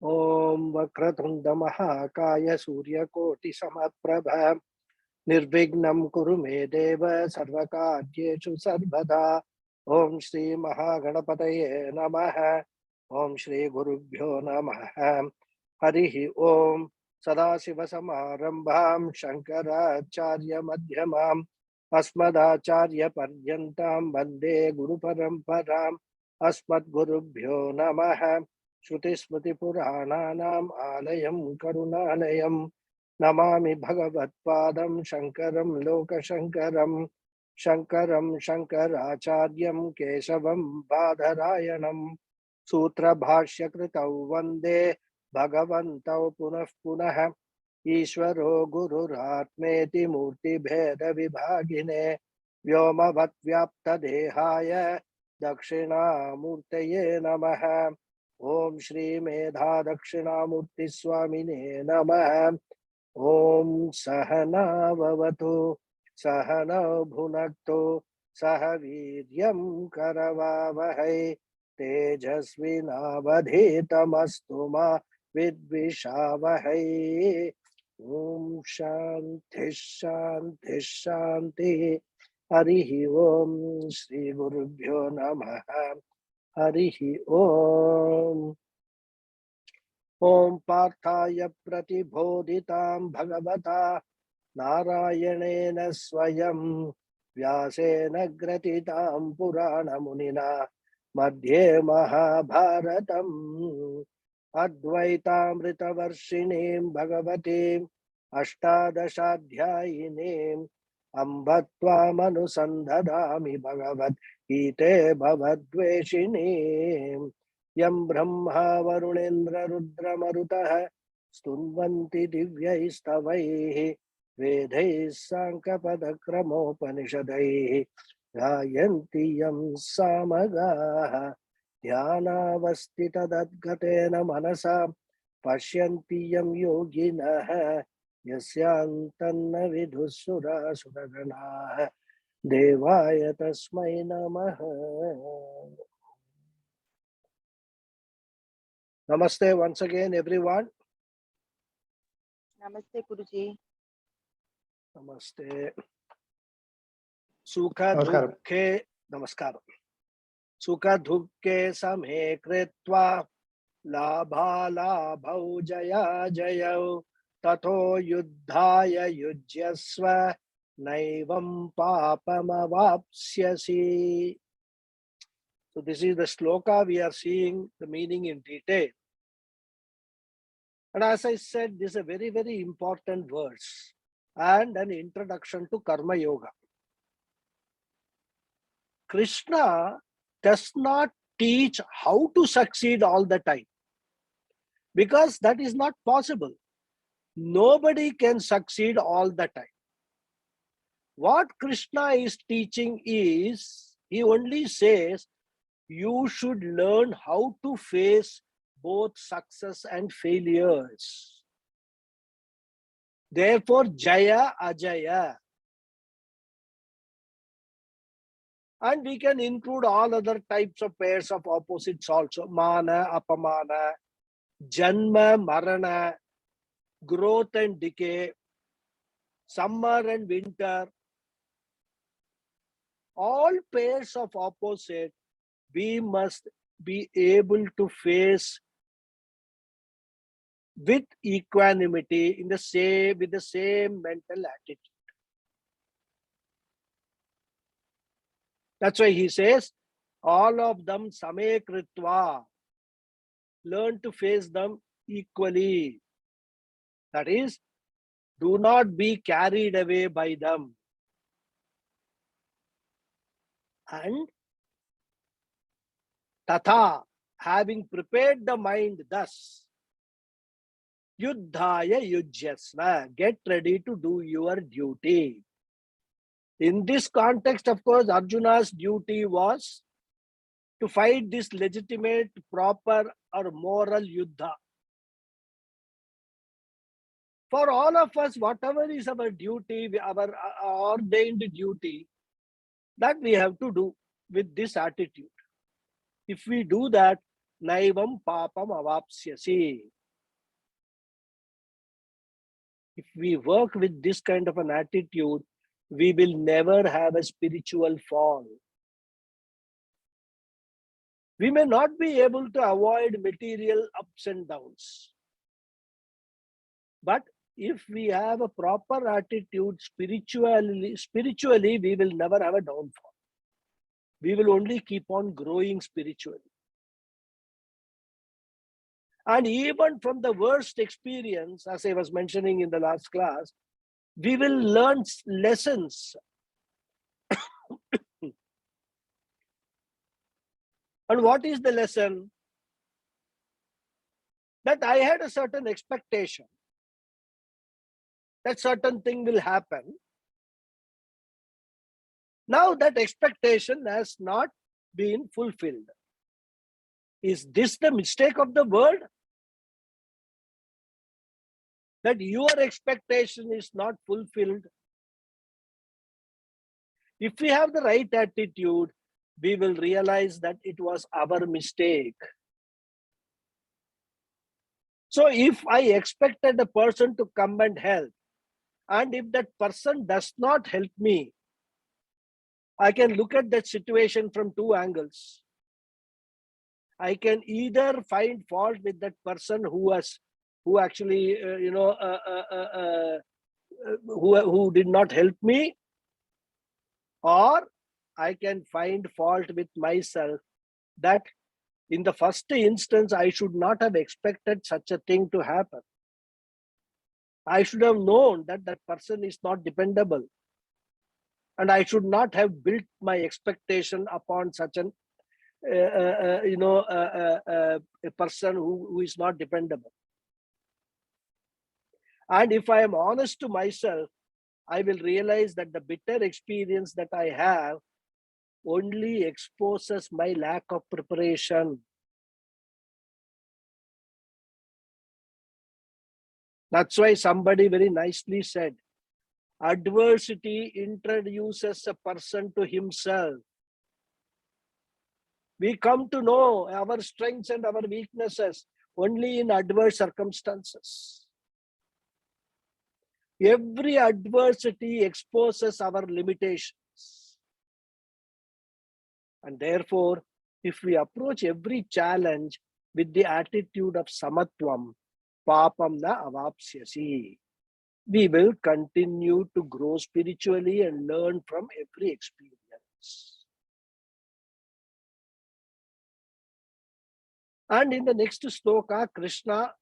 Om Vakratunda Mahakaya Suryakoti Samapprabha Nirvignam Kuru Me Deva Sarvakaryeshu Sarvada. Om Shri Mahaganapataye Namaha. Om Shri Gurubhyo Namaha. Harihi Om Sadashiva Samarambham Shankaracharya Madhyamam Asmadacharya Paryantam Vande Guru Paramparam. Asmad Gurubhyo Namaha. Shruti Smriti Purananam Alayam Karunalayam Namami Bhagavad Padam Shankaram Loka Shankaram Shankaram Shankaracharyam Keshavam Badharayanam Sutra Bhashya Kritau Vande Bhagavantau Punah Punah Ishvaro Gururatmeti Murti Bheda Vibhagine Vyoma Vyapta Dehaya Dakshina Murtaye Namaha. Om Shri Medha Dakshinamurti Swamine Namaha. Om Sahana Vavatu Sahana Bhunakto Sahaviryam Karavavahai Tejasvinavadhetamastu ma Vidvishavahai. Om Shanti Shanti Shanti. Harihi Om Shri Gurubhyo Namaha. Harihi Om. Om Parthaya Pratibodhitam Bhagavata Narayanena Swayam Vyasena Gratitam Purana Munina Madhye Mahabharatam Advaitamrita Varshinim Bhagavatim Ashtadashadhyayinim Ambatva Manusandhadami Bhagavad Gite Bhavadveshinim Yam Brahma Varunendra Rudra Marutah Stunvanti Divyaistavaihi Vedais Sankapadakramopanisadaihi Gayanti Yam Samagaha Dhyanavastita Dadgatena Manasa Pashyanti Yam Yoginaha Yasyantanna Vidhusura Suraganaha Devaya Tasmai Namaha. Namaste once again, everyone. Namaste, Guruji. Namaste. Sukha dukhe, namaskaram. Sukha dukhe samhe kritva labha labhau jaya jayau tato yuddhaya yujyasva naivam papamavapsyasi. So this is the sloka. We are seeing the meaning in detail. And as I said, this is a very, very important verse and an introduction to Karma Yoga. Krishna does not teach how to succeed all the time, because that is not possible. Nobody can succeed all the time. What Krishna is teaching is, he only says, you should learn how to face both success and failures. Therefore, Jaya, Ajaya. And we can include all other types of pairs of opposites also. Mana, Apamana, Janma, Marana, growth and decay, summer and winter. All pairs of opposite, we must be able to face with equanimity with the same mental attitude. That's why he says, all of them same kritva. Learn to face them equally. That is, do not be carried away by them. And tatha, having prepared the mind thus, yuddhaya yujyasva, get ready to do your duty. In this context, of course, Arjuna's duty was to fight this legitimate, proper or moral yuddha. For all of us, whatever is our duty, our ordained duty, that we have to do with this attitude. If we do that, naivam papam avapsyasi. If we work with this kind of an attitude, we will never have a spiritual fall. We may not be able to avoid material ups and downs. But if we have a proper attitude spiritually, we will never have a downfall. We will only keep on growing spiritually. And even from the worst experience, as I was mentioning in the last class, we will learn lessons. And what is the lesson? That I had a certain expectation that certain thing will happen. Now that expectation has not been fulfilled. Is this the mistake of the world? That your expectation is not fulfilled? If we have the right attitude, we will realize that it was our mistake. So if I expected a person to come and help, and if that person does not help me, I can look at that situation from two angles. I can either find fault with that person who actually, who did not help me, or I can find fault with myself that in the first instance, I should not have expected such a thing to happen. I should have known that that person is not dependable. And I should not have built my expectation upon such an, a person who is not dependable. And if I am honest to myself, I will realize that the bitter experience that I have only exposes my lack of preparation. That's why somebody very nicely said, adversity introduces a person to himself. We come to know our strengths and our weaknesses only in adverse circumstances. Every adversity exposes our limitations. And therefore, if we approach every challenge with the attitude of samatvam, papam na avapsyasi, we will continue to grow spiritually and learn from every experience. And in the next sloka, Krishna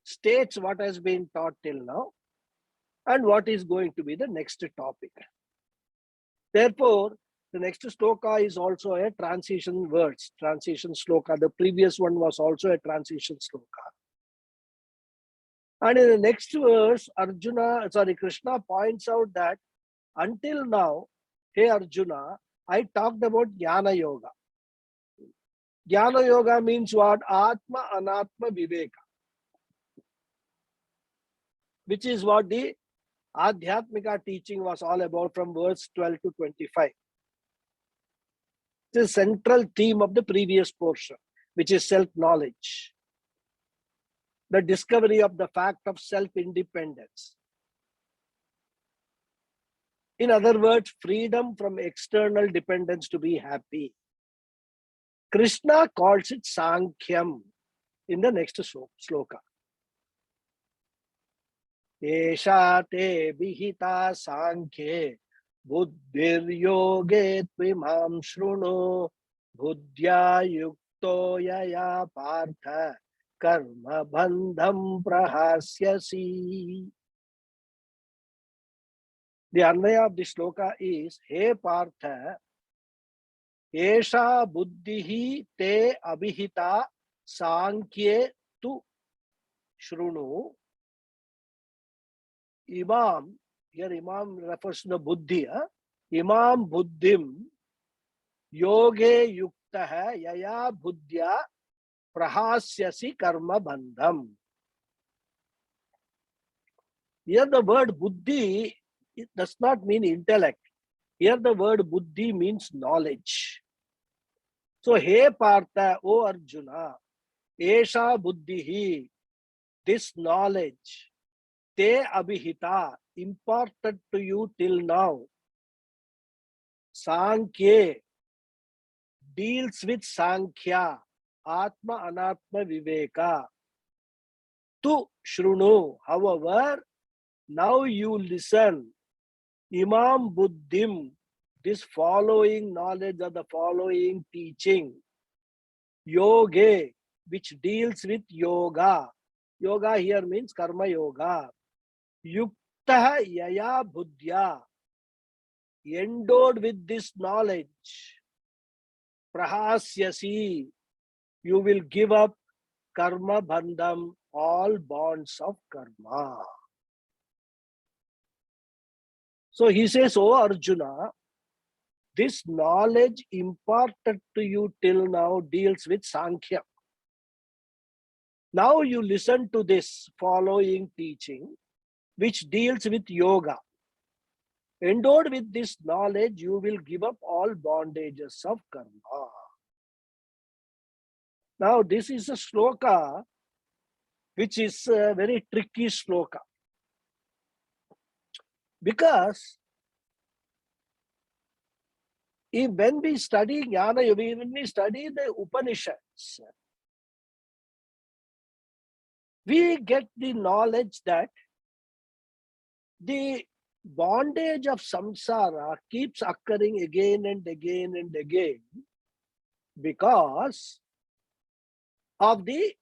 states what has been taught till now and what is going to be the next topic. Therefore, the next sloka is also a transition words, transition sloka. The previous one was also a transition sloka. And in the next verse, Krishna points out that until now, hey Arjuna, I talked about Jnana Yoga. Jnana Yoga means what? Atma Anatma Viveka, which is what the Adhyatmika teaching was all about from verse 12 to 25. It's the central theme of the previous portion, which is self-knowledge. The discovery of the fact of self-independence. In other words, freedom from external dependence to be happy. Krishna calls it Sankyam in the next sloka. Esha te vihita Sankhye buddhir yoge tvimam shruno buddhya yukto yaya partha karma bandham prahasyasi. The Anvaya of the sloka is, He Partha, Esha buddhihi te abhihita sankhye tu shrunu. Imam, here Imam refers to the buddhi. Imam buddhim yoge yukta hai yaya buddhya prahasyasi karma bandham. Here the word buddhi, it does not mean intellect. Here the word buddhi means knowledge. So, He Partha, O Arjuna, Esha buddhihi, this knowledge, te abhihita, imparted to you till now. Sankhya deals with Sankhya, Atma Anatma Viveka. Tu Shrunu, however, now you listen. Imam Buddhim, this following knowledge of the following teaching. Yoga, which deals with yoga. Yoga here means karma yoga. Yukta yaya buddhya, endowed with this knowledge. Prahasyasi, you will give up karma bandham, all bonds of karma. So he says, oh Arjuna, this knowledge imparted to you till now deals with Sankhya. Now you listen to this following teaching, which deals with yoga. Endowed with this knowledge, you will give up all bondages of karma. Now, this is a shloka which is a very tricky shloka. Because when we study Jnana, when we study the Upanishads, we get the knowledge that the bondage of samsara keeps occurring again and again and again because of the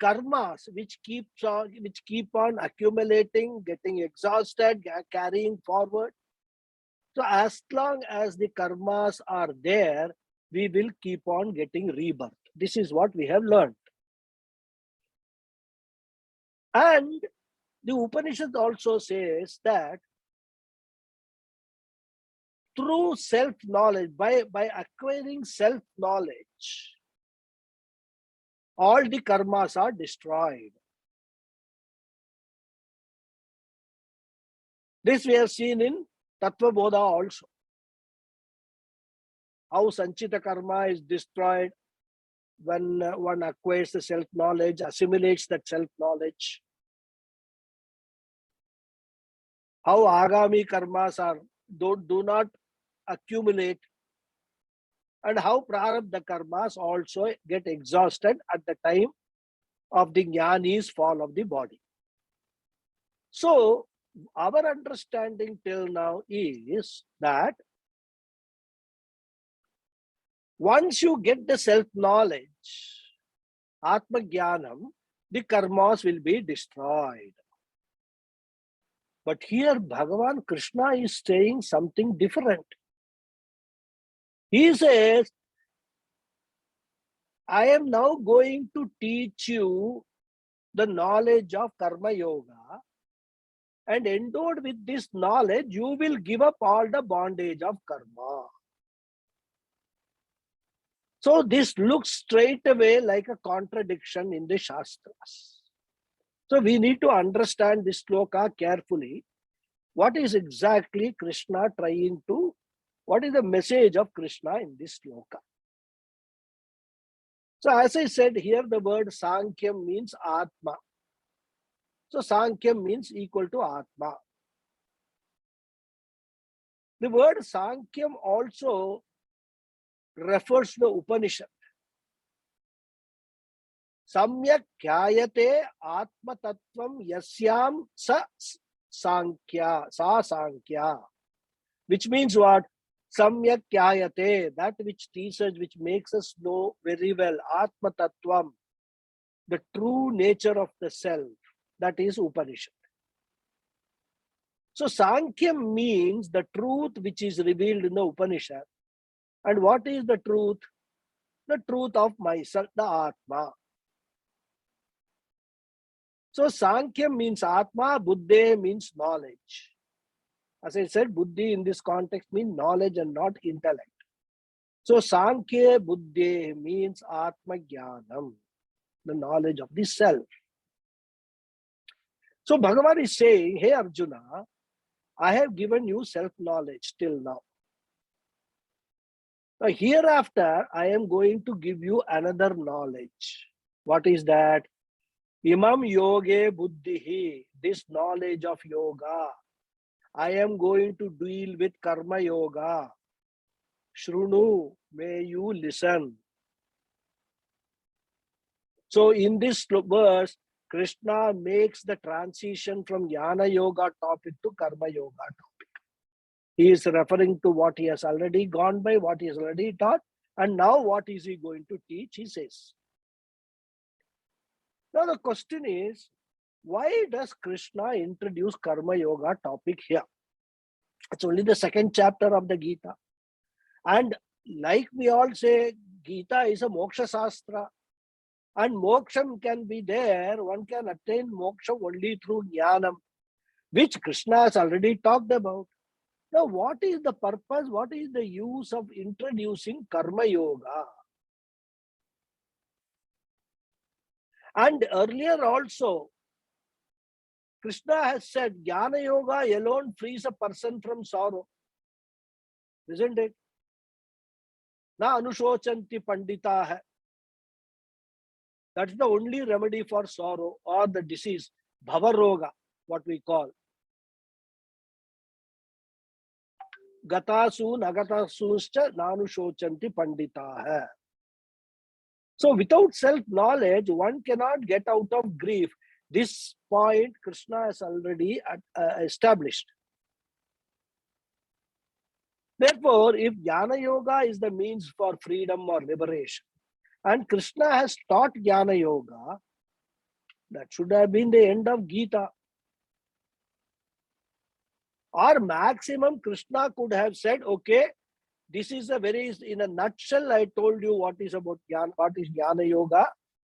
karmas which keep on accumulating, getting exhausted, carrying forward. So as long as the karmas are there, we will keep on getting rebirth. This is what we have learned. And the Upanishad also says that through self-knowledge, by acquiring self-knowledge, all the karmas are destroyed. This we have seen in Tattva Bodha also. How Sanchita karma is destroyed when one acquires the self-knowledge, assimilates that self-knowledge. How Agami karmas do not accumulate, and how Prarabdha karmas also get exhausted at the time of the Jnani's fall of the body. So, our understanding till now is that once you get the self-knowledge, Atma Jnanam, the karmas will be destroyed. But here Bhagavan Krishna is saying something different. He says, I am now going to teach you the knowledge of Karma Yoga, and endowed with this knowledge, you will give up all the bondage of karma. So this looks straight away like a contradiction in the Shastras. So we need to understand this sloka carefully. What is exactly Krishna trying to, what is the message of Krishna in this sloka? So as I said here, the word Sankhya means Atma. So Sankhya means equal to Atma. The word Sankhya also refers to the Upanishad. Samyak khyayate atma tattvam yasyam sa sankhya, which means what? Samyak khyayate, that which teaches, which makes us know very well, atma tattvam, the true nature of the self, that is Upanishad. So Sankhya means the truth which is revealed in the Upanishad. And what is the truth? The truth of myself, the Atma. So Sankhya means Atma, Buddhi means knowledge. As I said, Buddhi in this context means knowledge and not intellect. So Sankhya Buddhi means Atma Jnanam, the knowledge of the self. So Bhagavan is saying, hey Arjuna, I have given you self-knowledge till now. Now hereafter, I am going to give you another knowledge. What is that? Imam yoge buddhihi. this knowledge of yoga. I am going to deal with karma yoga. Shrunu, may you listen. So in this verse, Krishna makes the transition from Jnana Yoga topic to Karma Yoga topic. He is referring to what he has already gone by, what he has already taught, and now what is he going to teach, he says. Now the question is, why does Krishna introduce Karma Yoga topic here? It's only the second chapter of the Gita. And like we all say, Gita is a moksha sastra. And moksham can be there, one can attain moksha only through jnanam, which Krishna has already talked about. Now, what is the purpose? What is the use of introducing Karma Yoga? And earlier also, Krishna has said Jnana Yoga alone frees a person from sorrow. Isn't it? Na anushocanti pandita hai. That's the only remedy for sorrow or the disease, bhavaroga, what we call. Gatasu nagatasuscha nanushocanti pandita hai. So without self-knowledge, one cannot get out of grief. This point Krishna has already established. Therefore, if Jnana Yoga is the means for freedom or liberation, and Krishna has taught Jnana Yoga, that should have been the end of Gita. Or maximum, Krishna could have said, okay, this is a very, in a nutshell, I told you what is about Jnana, what is Jnana Yoga,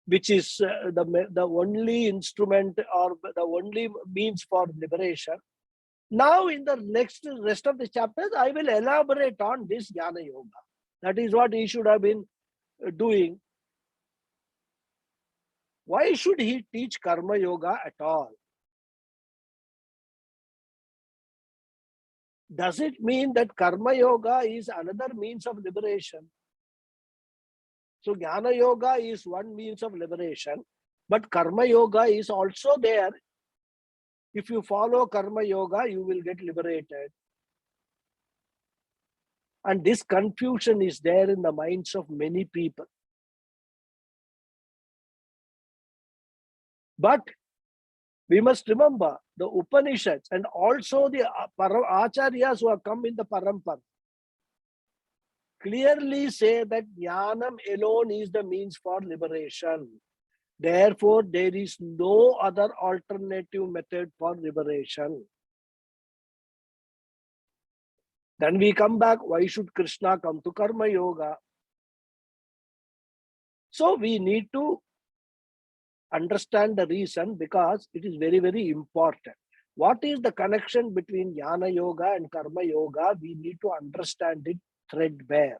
which is the only instrument or the only means for liberation. Now, in the rest of the chapters, I will elaborate on this Jnana Yoga. That is what he should have been doing. Why should he teach Karma Yoga at all? Does it mean that Karma Yoga is another means of liberation? So Jnana Yoga is one means of liberation, but Karma Yoga is also there. If you follow Karma Yoga, you will get liberated. And this confusion is there in the minds of many people. But we must remember the Upanishads and also the Acharyas who have come in the Parampara clearly say that Jnanam alone is the means for liberation. Therefore, there is no other alternative method for liberation. Then we come back, why should Krishna come to Karma Yoga? So we need to understand the reason because it is very, very important. What is the connection between Jnana Yoga and Karma Yoga? We need to understand it threadbare.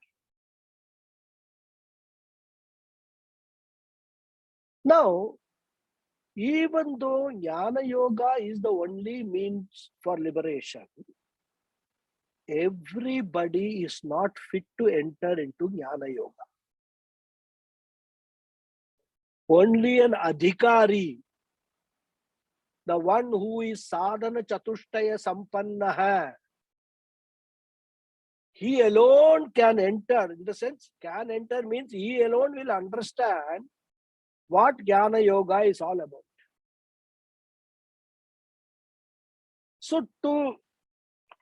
Now, even though Jnana Yoga is the only means for liberation, everybody is not fit to enter into Jnana Yoga. Only an adhikari, the one who is sadhana chatushtaya sampanna, he alone can enter. In the sense, can enter means he alone will understand what Jnana Yoga is all about. So to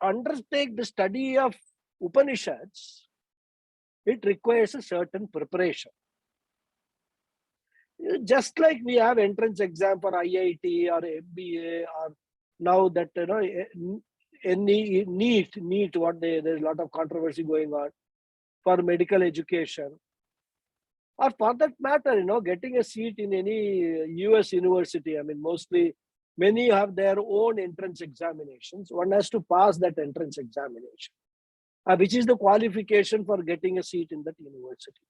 undertake the study of Upanishads, it requires a certain preparation. Just like we have entrance exam for IIT or MBA, or now that any NEET, there's a lot of controversy going on for medical education, or for that matter, getting a seat in any US university. I mean, mostly many have their own entrance examinations. One has to pass that entrance examination, which is the qualification for getting a seat in that university.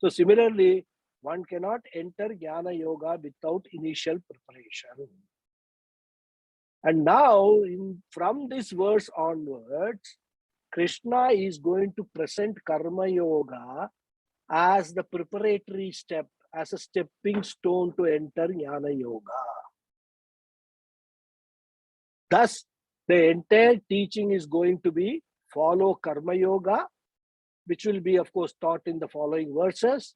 So similarly, one cannot enter Jnana Yoga without initial preparation. And now, from this verse onwards, Krishna is going to present Karma Yoga as the preparatory step, as a stepping stone to enter Jnana Yoga. Thus, the entire teaching is going to be follow Karma Yoga, which will be, of course, taught in the following verses.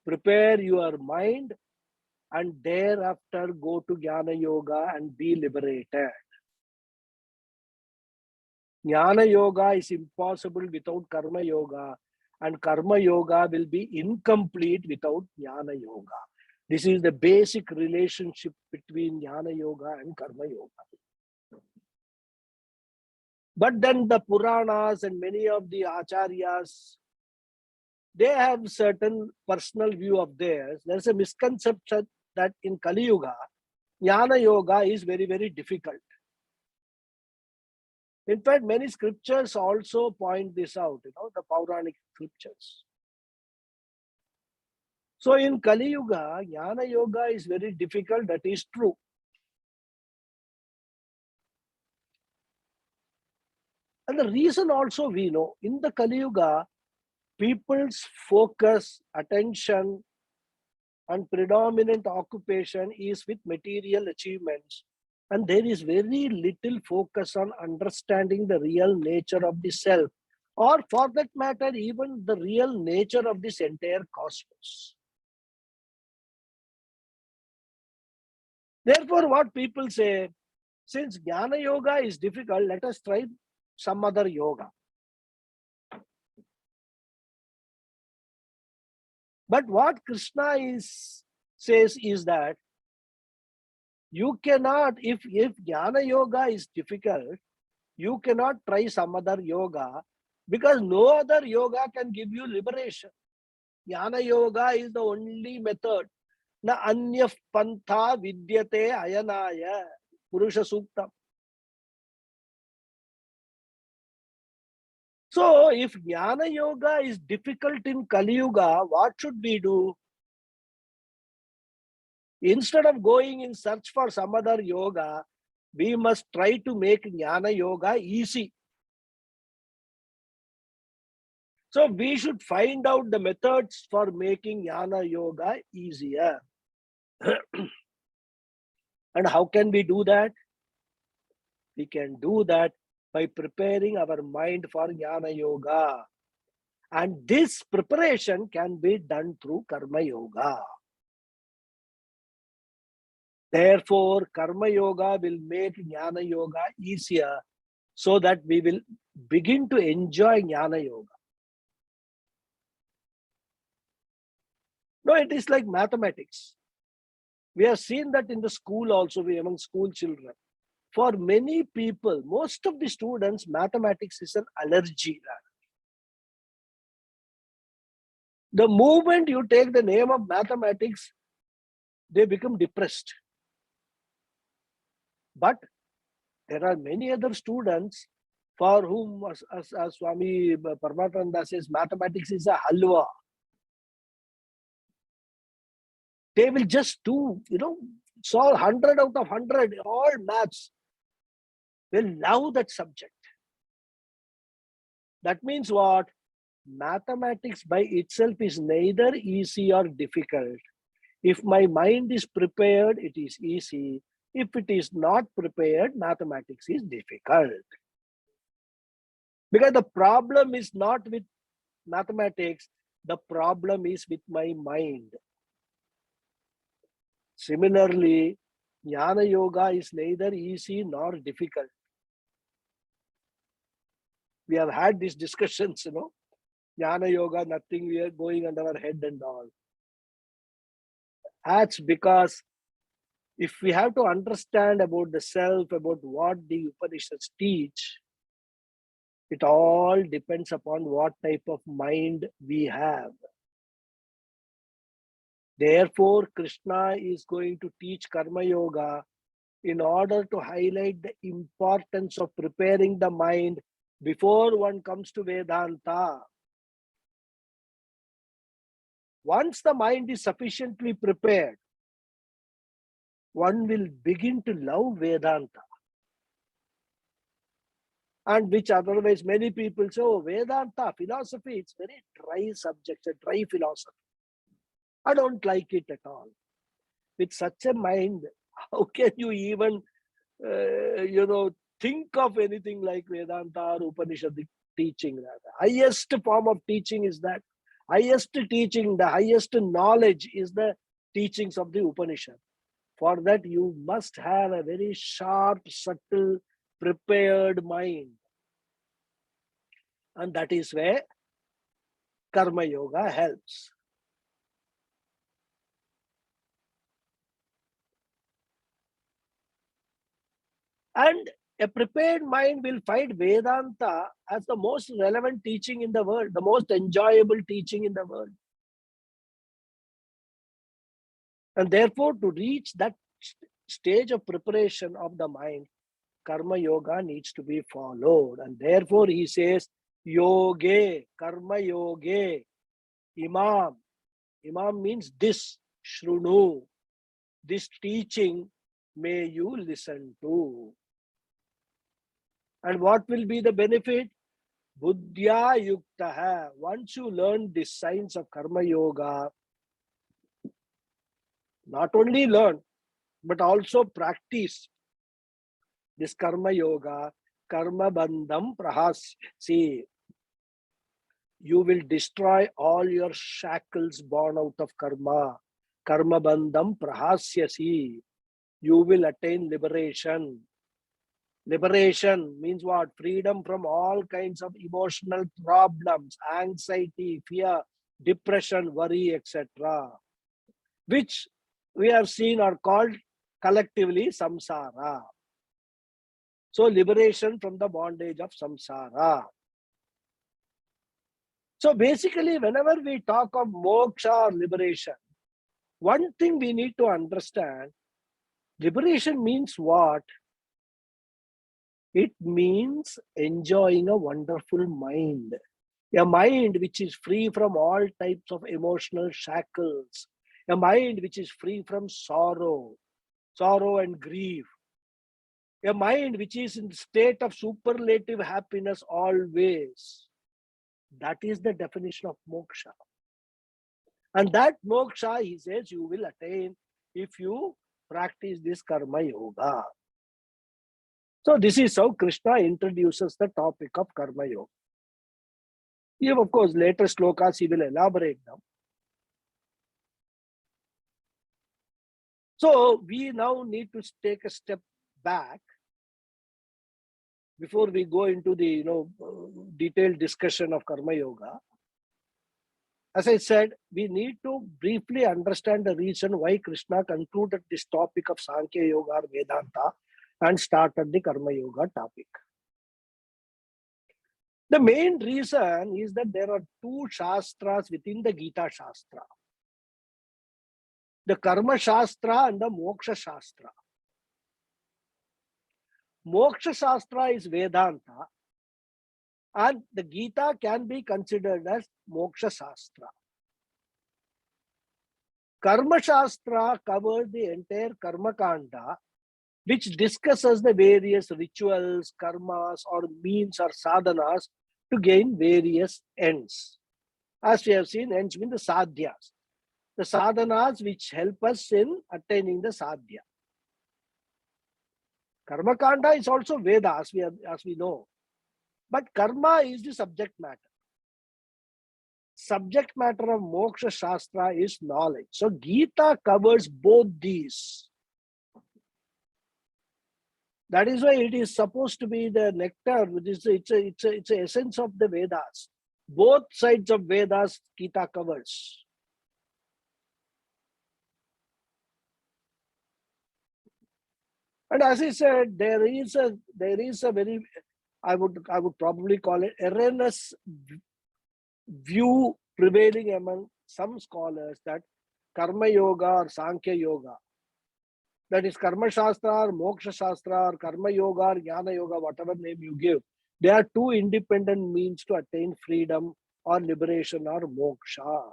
Prepare your mind and thereafter go to Jnana Yoga and be liberated. Jnana Yoga is impossible without Karma Yoga, and Karma Yoga will be incomplete without Jnana Yoga. This is the basic relationship between Jnana Yoga and Karma Yoga. But then the Puranas and many of the Acharyas, they have certain personal view of theirs. There's a misconception that in Kali Yuga, Jnana Yoga is very, very difficult. In fact, many scriptures also point this out, the Puranic scriptures. So in Kali Yuga, Jnana Yoga is very difficult, that is true. And the reason also we know, in the Kali Yuga, people's focus, attention, and predominant occupation is with material achievements. And there is very little focus on understanding the real nature of the self, or for that matter, even the real nature of this entire cosmos. Therefore, what people say, since Jnana Yoga is difficult, let us try some other yoga. But what Krishna says is that you cannot, if Jnana Yoga is difficult, you cannot try some other yoga, because no other yoga can give you liberation. Jnana Yoga is the only method. Na anya pantha vidyate ayanaya. Purusha Suktam. So, if Jnana Yoga is difficult in Kali Yuga, what should we do? Instead of going in search for some other yoga, we must try to make Jnana Yoga easy. So we should find out the methods for making Jnana Yoga easier. And how can we do that? We can do that by preparing our mind for Jnana Yoga. And this preparation can be done through Karma Yoga. Therefore, Karma Yoga will make Jnana Yoga easier, so that we will begin to enjoy Jnana Yoga. No, it is like mathematics. We have seen that in the school also, among school children. For many people, most of the students, mathematics is an allergy. The moment you take the name of mathematics, they become depressed. But there are many other students for whom, as Swami Paramahansa says, mathematics is a halwa. They will just do, solve 100 out of 100, all maths. They love that subject. That means what? Mathematics by itself is neither easy or difficult. If my mind is prepared, it is easy. If it is not prepared, mathematics is difficult. Because the problem is not with mathematics, the problem is with my mind. Similarly, Jnana Yoga is neither easy nor difficult. We have had these discussions, Jnana Yoga, nothing, we are going under our head and all. That's because if we have to understand about the self, about what the Upanishads teach, it all depends upon what type of mind we have. Therefore, Krishna is going to teach Karma Yoga in order to highlight the importance of preparing the mind before one comes to Vedanta. Once the mind is sufficiently prepared, one will begin to love Vedanta. And which otherwise many people say, oh, Vedanta, philosophy, it's very dry subject, a dry philosophy. I don't like it at all. With such a mind, how can you even think of anything like Vedanta or Upanishadic teaching. The highest form of teaching is that. Highest teaching, the highest knowledge is the teachings of the Upanishad. For that, you must have a very sharp, subtle, prepared mind. And that is where Karma Yoga helps. And a prepared mind will find Vedanta as the most relevant teaching in the world, the most enjoyable teaching in the world. And therefore, to reach that stage of preparation of the mind, Karma Yoga needs to be followed. And therefore, he says, Yoge, Karma Yoge, Imam. Imam means this, Shrunu. This teaching may you listen to. And what will be the benefit? Buddhya yuktaha. Once you learn this science of Karma Yoga, not only learn, but also practice this Karma Yoga, Karma Bandham Prahasi. You will destroy all your shackles born out of karma. Karma Bandham Prahasyasi. You will attain liberation. Liberation means what? Freedom from all kinds of emotional problems, anxiety, fear, depression, worry, etc. Which we have seen are called collectively samsara. So liberation from the bondage of samsara. So basically, whenever we talk of moksha or liberation, one thing we need to understand, liberation means what? It means enjoying a wonderful mind. A mind which is free from all types of emotional shackles. A mind which is free from sorrow and grief. A mind which is in the state of superlative happiness always. That is the definition of moksha. And that moksha, he says, you will attain if you practice this karma yoga. So this is how Krishna introduces the topic of karma yoga. If, of course, later slokas he will elaborate now. So we now need to take a step back before we go into the detailed discussion of karma yoga. As I said, we need to briefly understand the reason why Krishna concluded this topic of Sankhya Yoga or Vedanta and started the Karma Yoga topic. The main reason is that there are two Shastras within the Gita Shastra. The Karma Shastra and the Moksha Shastra. Moksha Shastra is Vedanta, and the Gita can be considered as Moksha Shastra. Karma Shastra covers the entire Karma Kanda, which discusses the various rituals, karmas, or means or sadhanas to gain various ends. As we have seen, ends mean the sadhyas. The sadhanas which help us in attaining the sadhya. Karma Kanda is also Veda, as we know. But karma is the subject matter. Subject matter of Moksha Shastra is knowledge. So Gita covers both these. That is why it is supposed to be the nectar, which is it's the essence of the Vedas. Both sides of Vedas Gita covers. And as I said, there is a very, I would probably call it erroneous view prevailing among some scholars that Karma Yoga or Sankhya Yoga, that is Karma Shastra or Moksha Shastra or Karma Yoga or Jnana Yoga, whatever name you give, they are two independent means to attain freedom or liberation or moksha.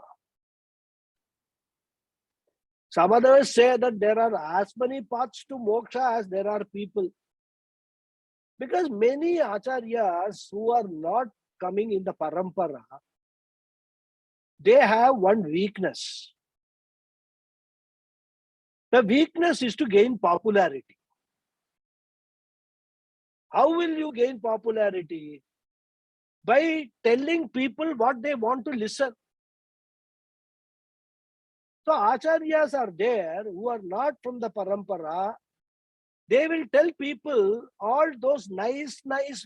Some others say that there are as many paths to moksha as there are people. Because many acharyas who are not coming in the parampara, they have one weakness. The weakness is to gain popularity. How will you gain popularity? By telling people what they want to listen. So acharyas are there who are not from the parampara. They will tell people all those nice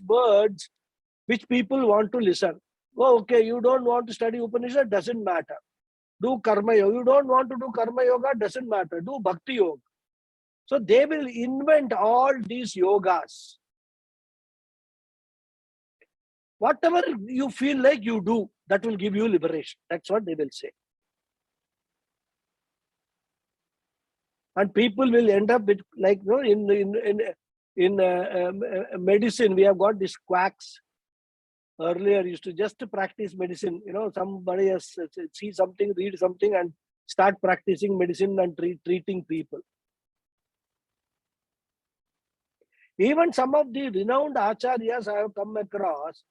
words which people want to listen. Oh, okay, you don't want to study Upanishad, doesn't matter. Do karma yoga. You don't want to do karma yoga, doesn't matter. Do bhakti yoga. So they will invent all these yogas. Whatever you feel like you do, that will give you liberation. That's what they will say. And people will end up with, like, you know, in medicine, we have got these quacks. Earlier used to just practice medicine. You know, somebody has see something, read something, and start practicing medicine and treating people. Even some of the renowned acharyas I have come across,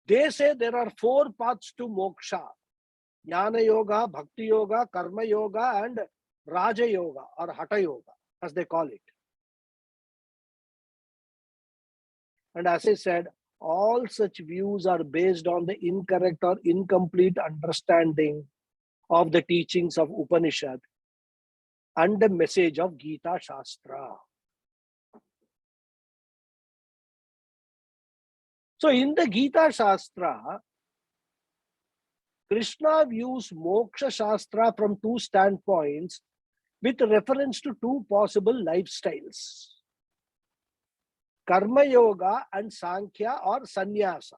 they say there are 4 paths to moksha: jnana yoga, bhakti yoga, karma yoga, and raja yoga or hatha yoga, as they call it. And as I said, all such views are based on the incorrect or incomplete understanding of the teachings of Upanishad and the message of Gita Shastra. So in the Gita Shastra, Krishna views Moksha Shastra from 2 standpoints with reference to 2 possible lifestyles: Karma Yoga and Sankhya or Sannyasa.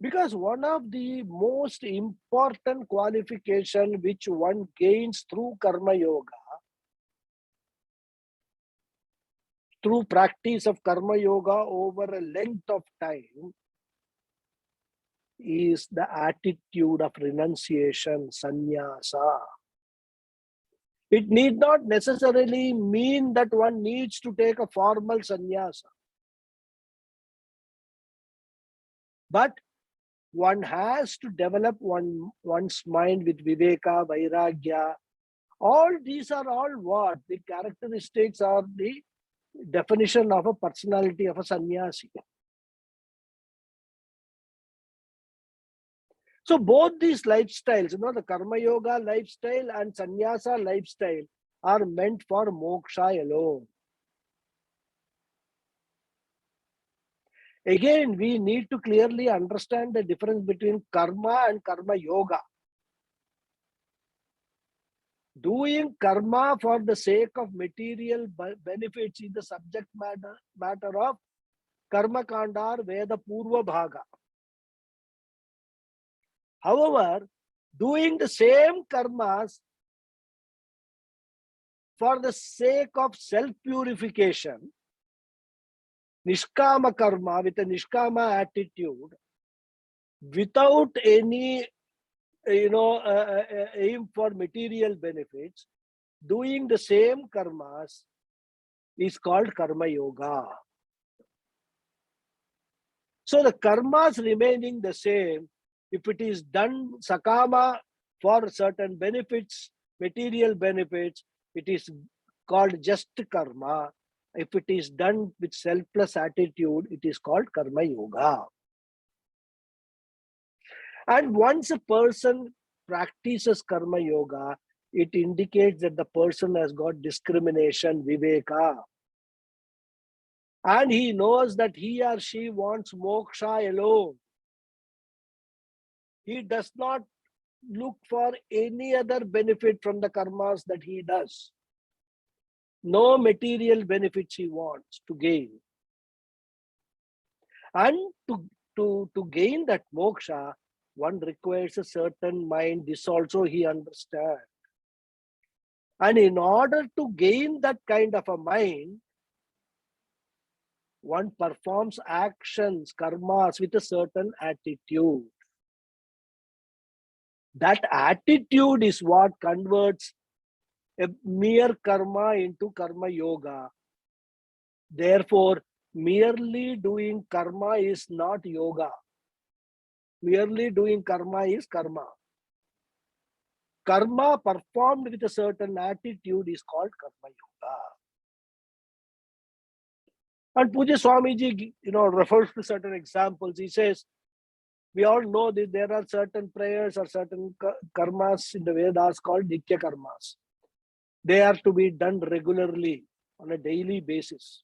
Because one of the most important qualification which one gains through Karma Yoga, through practice of Karma Yoga over a length of time, is the attitude of renunciation, sannyasa. It need not necessarily mean that one needs to take a formal sannyasa. But one has to develop one's mind with viveka, vairagya. All these are all what? The characteristics or the definition of a personality of a sannyasi. So both these lifestyles, you know, the Karma Yoga lifestyle and Sannyasa lifestyle are meant for moksha alone. Again, we need to clearly understand the difference between karma and karma yoga. Doing karma for the sake of material benefits is the subject matter of Karma Kanda or Veda Purva Bhaga. However, doing the same karmas for the sake of self-purification, Nishkama karma, with a Nishkama attitude, without any aim for material benefits, doing the same karmas is called karma yoga. So the karmas remaining the same, if it is done sakama for certain benefits, material benefits, it is called just karma. If it is done with selfless attitude, it is called karma yoga. And once a person practices karma yoga, it indicates that the person has got discrimination, viveka. And he knows that he or she wants moksha alone. He does not look for any other benefit from the karmas that he does. No material benefits he wants to gain. And to gain that moksha, one requires a certain mind. This also he understands. And in order to gain that kind of a mind, one performs actions, karmas, with a certain attitude. That attitude is what converts a mere karma into karma yoga. Therefore, merely doing karma is not yoga. Merely doing karma is karma. Karma performed with a certain attitude is called karma yoga. And Puja Swamiji, refers to certain examples. He says, we all know that there are certain prayers or certain karmas in the Vedas called Nitya karmas. They are to be done regularly on a daily basis.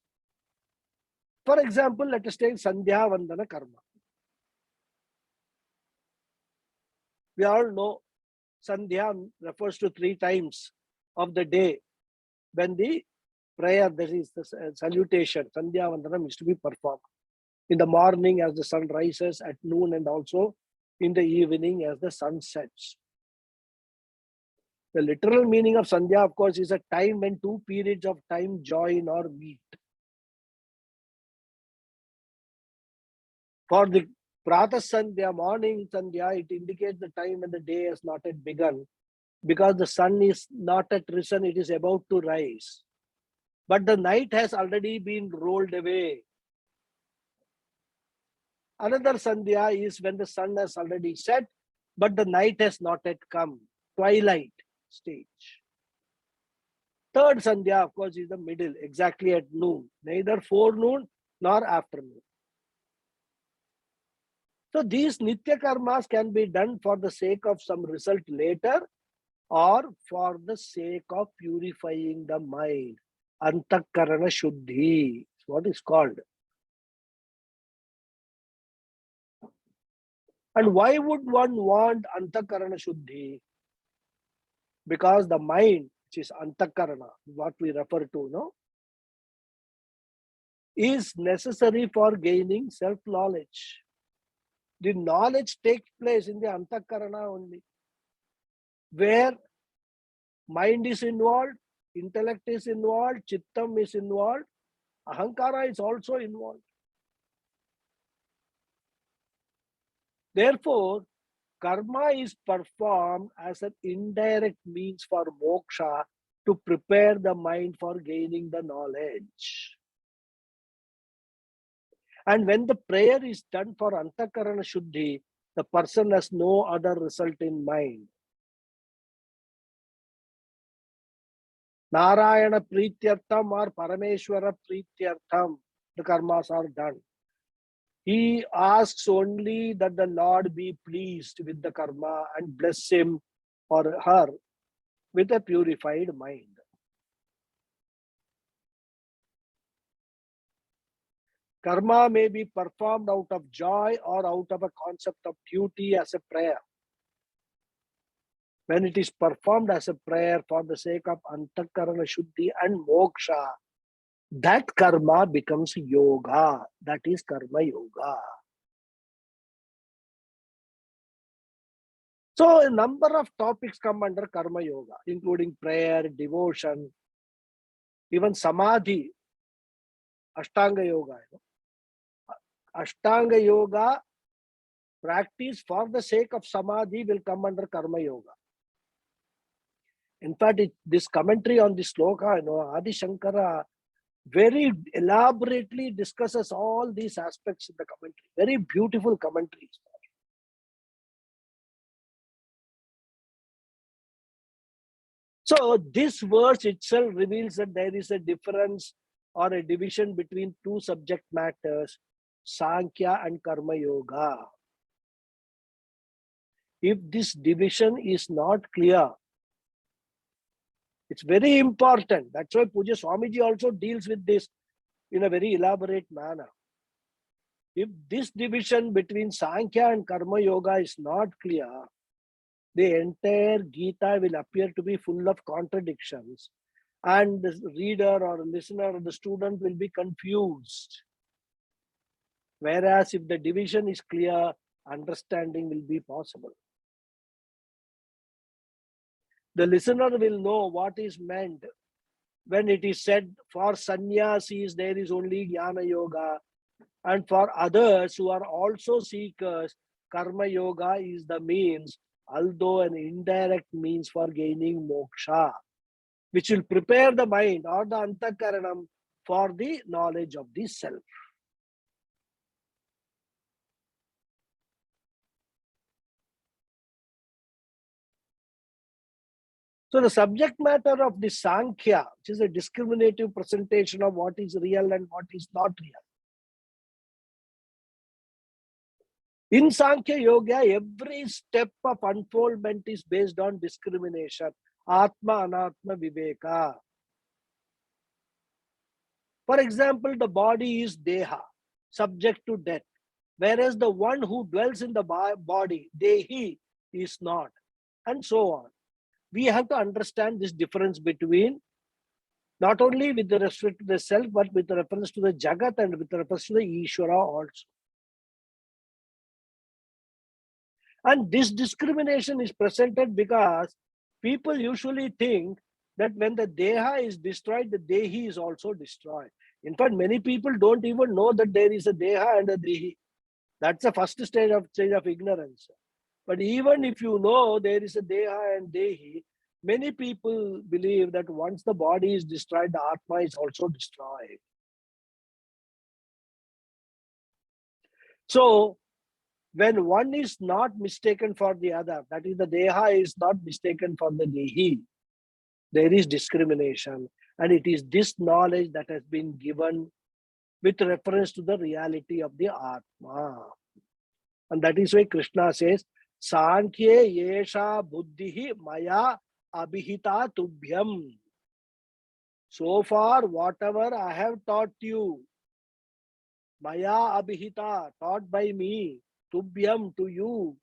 For example, let us take Sandhya Vandana karma. We all know Sandhya refers to 3 times of the day when the prayer, that is the salutation, Sandhya Vandanam, is to be performed. In the morning as the sun rises, at noon, and also in the evening as the sun sets. The literal meaning of Sandhya, of course, is a time when 2 periods of time join or meet. For the Pratha Sandhya, morning Sandhya, it indicates the time when the day has not yet begun, because the sun is not yet risen, it is about to rise. But the night has already been rolled away. Another Sandhya is when the sun has already set, but the night has not yet come, twilight stage. Third Sandhya, of course, is the middle, exactly at noon, neither forenoon nor afternoon. So these Nitya karmas can be done for the sake of some result later or for the sake of purifying the mind. Antakarana Shuddhi is what is called. And why would one want Antakarana Shuddhi? Because the mind, which is Antakarana, what we refer to, is necessary for gaining self-knowledge. The knowledge takes place in the Antakarana only, where mind is involved, intellect is involved, Chittam is involved, Ahankara is also involved. Therefore, karma is performed as an indirect means for moksha to prepare the mind for gaining the knowledge. And when the prayer is done for Antakarana Shuddhi, the person has no other result in mind. Narayana Prityartham or Parameshwara Prityartham, the karmas are done. He asks only that the Lord be pleased with the karma and bless him or her with a purified mind. Karma may be performed out of joy or out of a concept of duty as a prayer. When it is performed as a prayer for the sake of Antakarana Shuddhi and Moksha, that karma becomes yoga. That is Karma Yoga. So a number of topics come under Karma Yoga, including prayer, devotion, even Samadhi, Ashtanga Yoga. Ashtanga Yoga practice for the sake of Samadhi will come under Karma Yoga. In fact, this commentary on this sloka, Adi Shankara very elaborately discusses all these aspects in the commentary. Very beautiful commentaries. So this verse itself reveals that there is a difference or a division between 2 subject matters, Sankhya and Karma Yoga. If this division is not clear, it's very important. That's why Puja Swamiji also deals with this in a very elaborate manner. If this division between Sankhya and Karma Yoga is not clear, the entire Gita will appear to be full of contradictions, and the reader or listener or the student will be confused. Whereas if the division is clear, understanding will be possible. The listener will know what is meant when it is said for sannyasis there is only Jnana Yoga, and for others who are also seekers, Karma Yoga is the means, although an indirect means for gaining moksha, which will prepare the mind or the antakaranam for the knowledge of the self. So the subject matter of the Sankhya, which is a discriminative presentation of what is real and what is not real. In Sankhya Yoga, every step of unfoldment is based on discrimination. Atma, Anatma, Viveka. For example, the body is Deha, subject to death. Whereas the one who dwells in the body, Dehi, is not. And so on. We have to understand this difference between not only with the respect to the self, but with the reference to the Jagat and with the reference to the Ishvara also. And this discrimination is presented because people usually think that when the Deha is destroyed, the Dehi is also destroyed. In fact, many people don't even know that there is a Deha and a Dehi. That's the first stage of ignorance. But even if you know there is a Deha and Dehi, many people believe that once the body is destroyed, the Atma is also destroyed. So, when one is not mistaken for the other, that is, the Deha is not mistaken for the Dehi, there is discrimination. And it is this knowledge that has been given with reference to the reality of the Atma. And that is why Krishna says, Sankhye yesha buddhihi maya abhihita tubhyam. So far, whatever I have taught you, maya abhihita, taught by me, tubhyam, to you,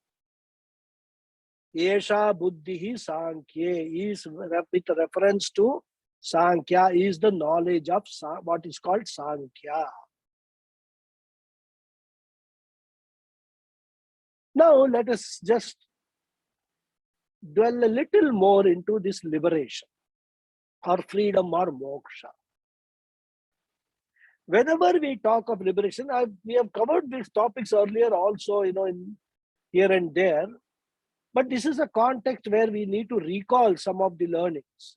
yesha buddhihi sankhye, is with reference to Sankhya, is the knowledge of what is called Sankhya. Now, let us just dwell a little more into this liberation or freedom or moksha. Whenever we talk of liberation, we have covered these topics earlier also, in here and there. But this is a context where we need to recall some of the learnings.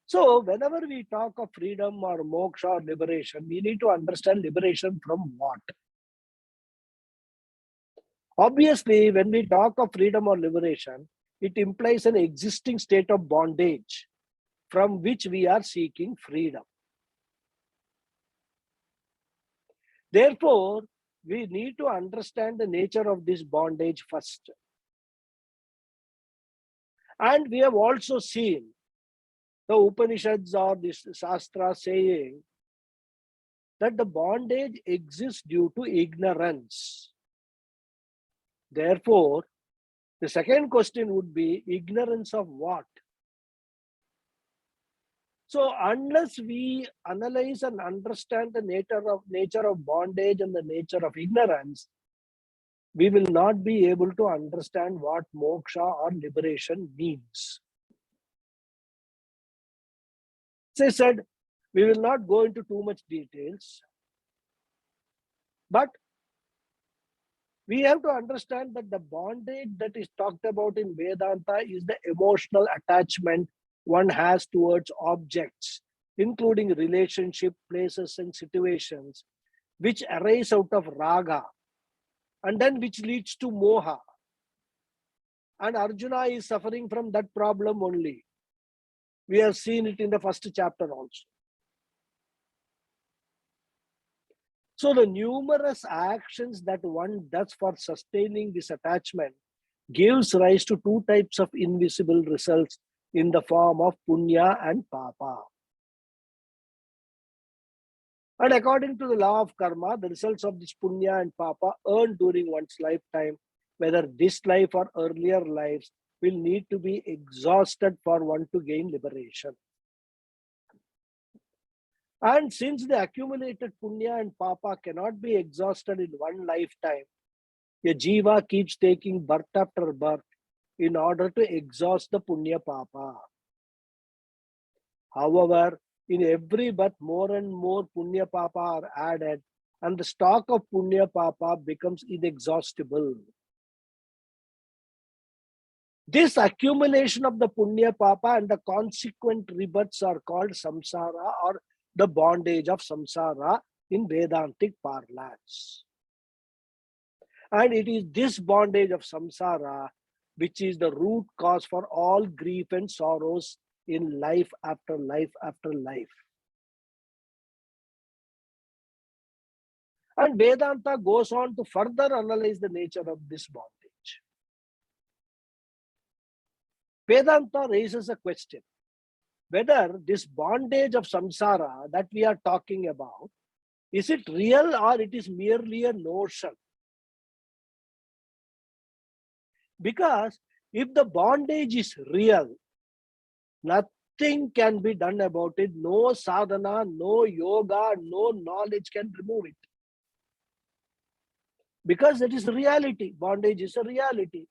So, whenever we talk of freedom or moksha or liberation, we need to understand liberation from what? Obviously, when we talk of freedom or liberation, it implies an existing state of bondage from which we are seeking freedom. Therefore, we need to understand the nature of this bondage first. And we have also seen the Upanishads or the Shastra saying that the bondage exists due to ignorance. Therefore, the second question would be ignorance of what? So unless we analyze and understand the nature of bondage and the nature of ignorance, we will not be able to understand what moksha or liberation means. As I said, we will not go into too much details, but we have to understand that the bondage that is talked about in Vedanta is the emotional attachment one has towards objects, including relationship, places, and situations, which arise out of raga, and then which leads to moha. And Arjuna is suffering from that problem only. We have seen it in the first chapter also. So the numerous actions that one does for sustaining this attachment gives rise to two types of invisible results in the form of punya and papa. And according to the law of karma, the results of this punya and papa earned during one's lifetime, whether this life or earlier lives, will need to be exhausted for one to gain liberation. And since the accumulated punya and papa cannot be exhausted in one lifetime, a jiva keeps taking birth after birth in order to exhaust the punya papa. However, in every birth, more and more punya papa are added, and the stock of punya papa becomes inexhaustible. This accumulation of the punya papa and the consequent rebirths are called samsara, or the bondage of samsara in Vedantic parlance. And it is this bondage of samsara which is the root cause for all grief and sorrows in life after life after life. And Vedanta goes on to further analyze the nature of this bondage. Vedanta raises a question whether this bondage of samsara that we are talking about, is it real or it is merely a notion? Because if the bondage is real, nothing can be done about it. No sadhana, no yoga, no knowledge can remove it. Because it is reality. Bondage is a reality.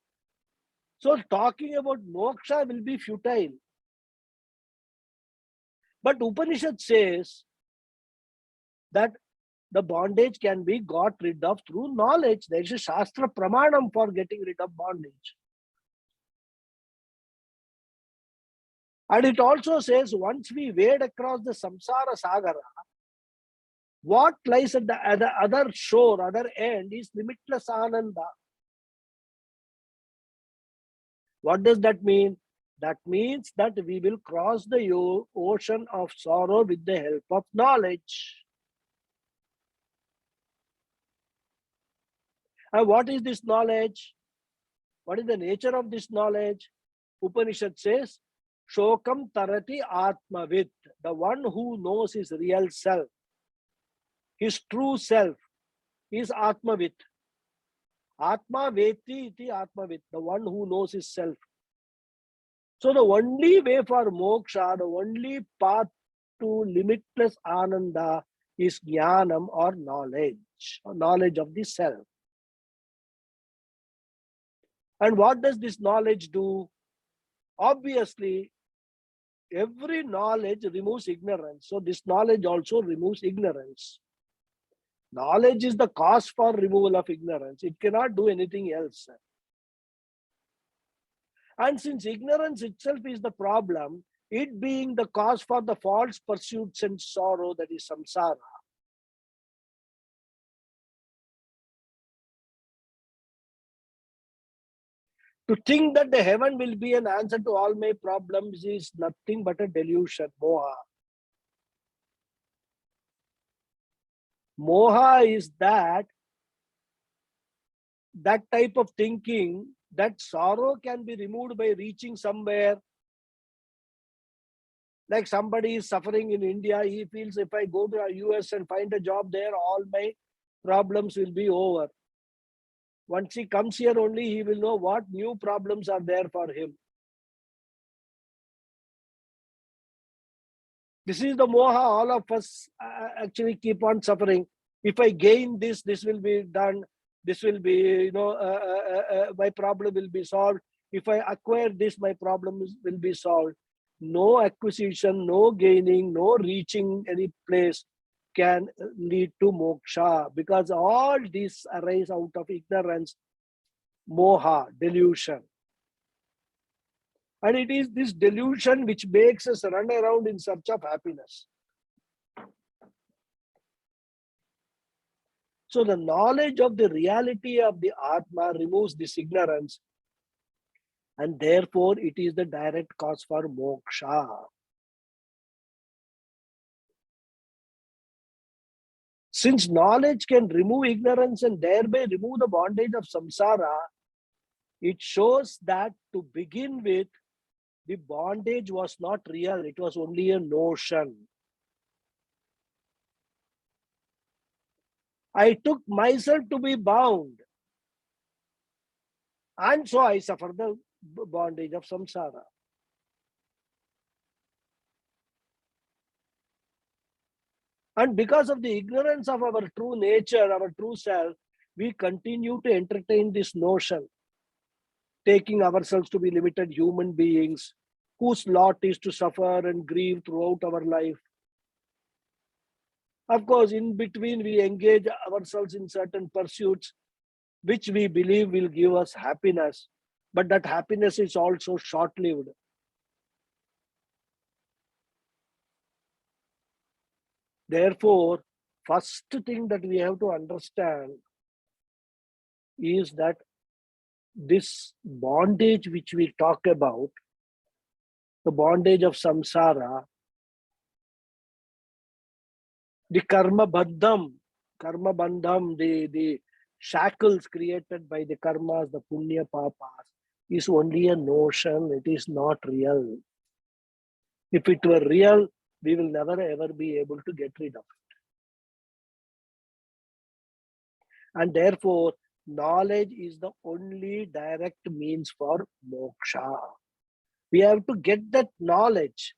So talking about moksha will be futile. But Upanishad says that the bondage can be got rid of through knowledge. There is a Shastra Pramanam for getting rid of bondage. And it also says once we wade across the samsara sagara, what lies at the other shore, other end is limitless ananda. What does that mean? That means that we will cross the ocean of sorrow with the help of knowledge. And what is this knowledge? What is the nature of this knowledge? Upanishad says, Shokam tarati atmavid, the one who knows his real self, his true self, is atmavid. Atma veti iti atmavid, the one who knows his self. So the only way for moksha, the only path to limitless ananda is jnanam or knowledge of the self. And what does this knowledge do? Obviously, every knowledge removes ignorance. So this knowledge also removes ignorance. Knowledge is the cause for removal of ignorance. It cannot do anything else. And since ignorance itself is the problem, it being the cause for the false pursuits and sorrow, that is samsara. To think that the heaven will be an answer to all my problems is nothing but a delusion, moha. Moha is that type of thinking that sorrow can be removed by reaching somewhere. Like somebody is suffering in India, he feels if I go to the US and find a job there, all my problems will be over. Once he comes here only, he will know what new problems are there for him. This is the moha all of us actually keep on suffering. If I gain this, this will be done. This will be, my problem will be solved. If I acquire this, my problems will be solved. No acquisition, no gaining, no reaching any place can lead to moksha, because all these arise out of ignorance, moha, delusion. And it is this delusion which makes us run around in search of happiness. So the knowledge of the reality of the Atma removes this ignorance, and therefore it is the direct cause for moksha. Since knowledge can remove ignorance and thereby remove the bondage of samsara, it shows that to begin with, the bondage was not real, it was only a notion. I took myself to be bound, and so I suffer the bondage of samsara. And because of the ignorance of our true nature, our true self, we continue to entertain this notion, taking ourselves to be limited human beings whose lot is to suffer and grieve throughout our life. Of course, in between, we engage ourselves in certain pursuits which we believe will give us happiness, but that happiness is also short-lived. Therefore, first thing that we have to understand is that this bondage which we talk about, the bondage of samsara, the karma bandham, the shackles created by the karmas, the punya papas, is only a notion. It is not real. If it were real, we will never ever be able to get rid of it. And therefore, knowledge is the only direct means for moksha. We have to get that knowledge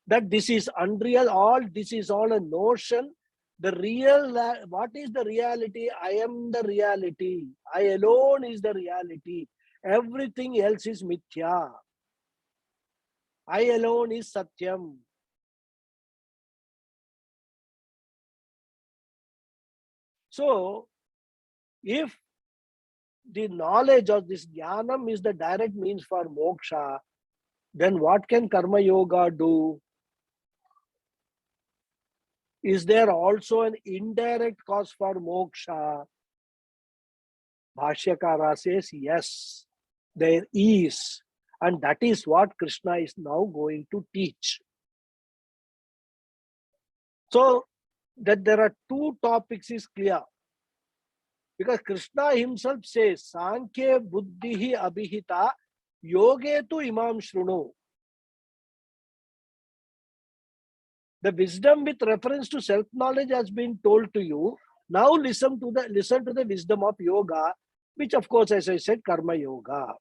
that this is unreal, this is all a notion. The real, what is the reality? I am the reality. I alone is the reality. Everything else is mithya. I alone is satyam. So, if the knowledge of this jnanam is the direct means for moksha, then what can karma yoga do? Is there also an indirect cause for moksha? Bhashyakara says yes, there is. And that is what Krishna is now going to teach. So, that there are two topics is clear. Because Krishna himself says, Sankhya buddhihi abhihita yoge tu imam shrunu. The wisdom with reference to self-knowledge has been told to you. Now listen to the wisdom of yoga, which of course, as I said, karma yoga.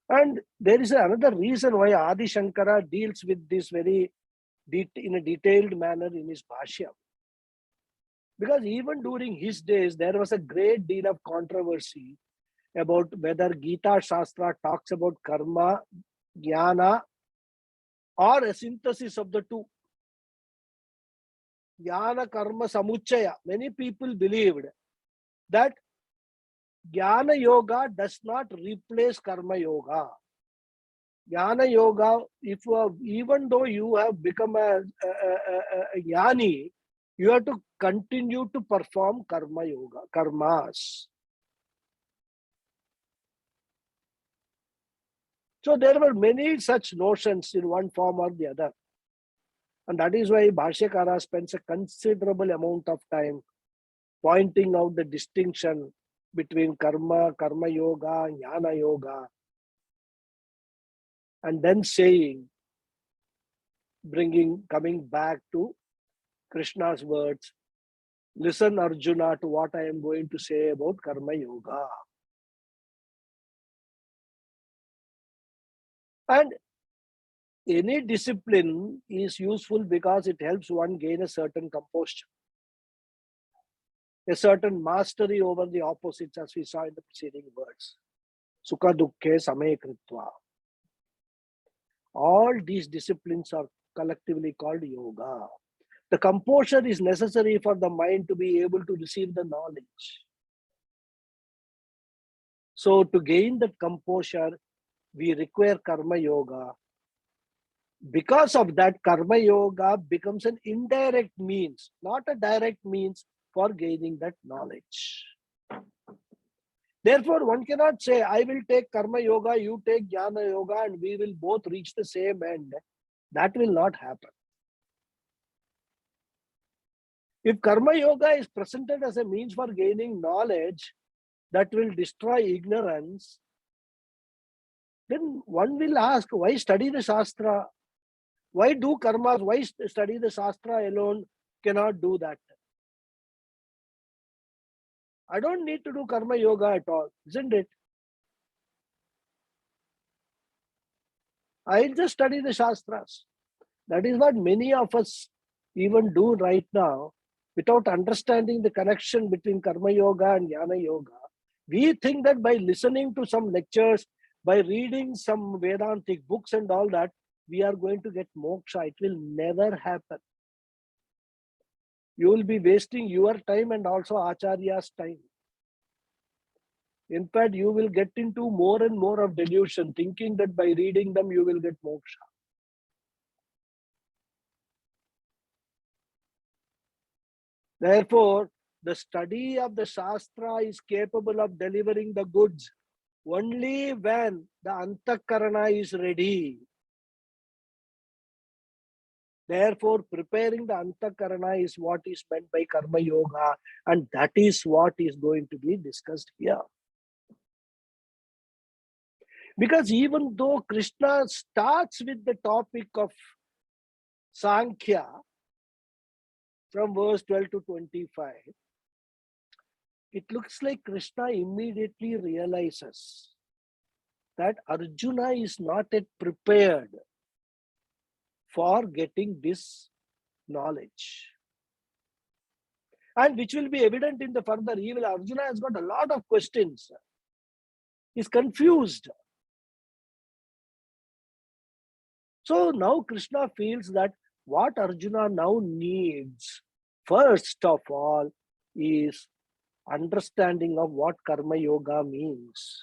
And there is another reason why Adi Shankara deals with this very in a detailed manner in his Bhashya. Because even during his days, there was a great deal of controversy about whether Gita Shastra talks about karma, jnana, or a synthesis of the two. Jnana karma samuchaya. Many people believed that jnana yoga does not replace karma yoga. Jnana yoga, even though you have become a jnani, you have to continue to perform karma yoga, karmas. So there were many such notions in one form or the other. And that is why Bhashyakara spends a considerable amount of time pointing out the distinction between karma, karma yoga, jnana yoga, and then saying, coming back to Krishna's words, listen Arjuna to what I am going to say about karma yoga. And any discipline is useful because it helps one gain a certain composure, a certain mastery over the opposites, as we saw in the preceding words. Sukha dukkhe same kritva. All these disciplines are collectively called yoga. The composure is necessary for the mind to be able to receive the knowledge. So to gain that composure, we require karma yoga. Because of that, karma yoga becomes an indirect means, not a direct means for gaining that knowledge. Therefore, one cannot say, I will take karma yoga, you take jnana yoga, and we will both reach the same end. That will not happen. If karma yoga is presented as a means for gaining knowledge that will destroy ignorance, then one will ask, why study the Shastra? Why do karmas? Why study the Shastra alone cannot do that? I don't need to do karma yoga at all, isn't it? I'll just study the Shastras. That is what many of us even do right now without understanding the connection between karma yoga and jnana yoga. We think that by listening to some lectures, by reading some Vedantic books and all that, we are going to get moksha. It will never happen. You will be wasting your time and also Acharya's time. In fact, you will get into more and more of delusion, thinking that by reading them, you will get moksha. Therefore, The study of the Shastra is capable of delivering the goods only when the Antakarana is ready. Therefore, preparing the Antakarana is what is meant by Karma Yoga, and that is what is going to be discussed here. Because even though Krishna starts with the topic of Sankhya from verse 12 to 25, it looks like Krishna immediately realizes that Arjuna is not yet prepared for getting this knowledge. And which will be evident in the further. Arjuna has got a lot of questions. He's confused. So now Krishna feels that what Arjuna now needs, first of all, is understanding of what Karma Yoga means.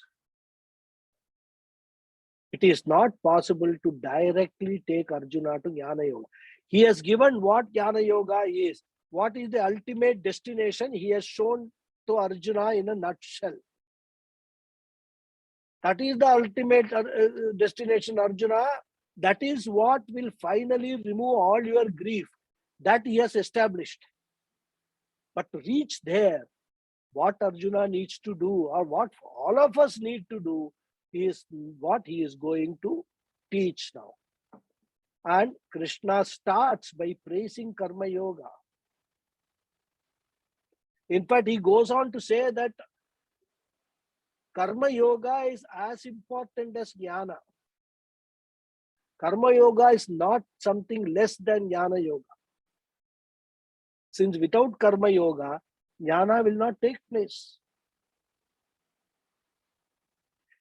It is not possible to directly take Arjuna to Jnana Yoga. He has given what Jnana Yoga is. What is the ultimate destination? He has shown to Arjuna in a nutshell. That is the ultimate destination, Arjuna. That is what will finally remove all your grief. That he has established. But to reach there, what Arjuna needs to do, or what all of us need to do, is what he is going to teach now. And Krishna starts by praising Karma Yoga. In fact, he goes on to say that Karma Yoga is as important as Jnana. Karma Yoga is not something less than Jnana Yoga. Since without Karma Yoga, Jnana will not take place.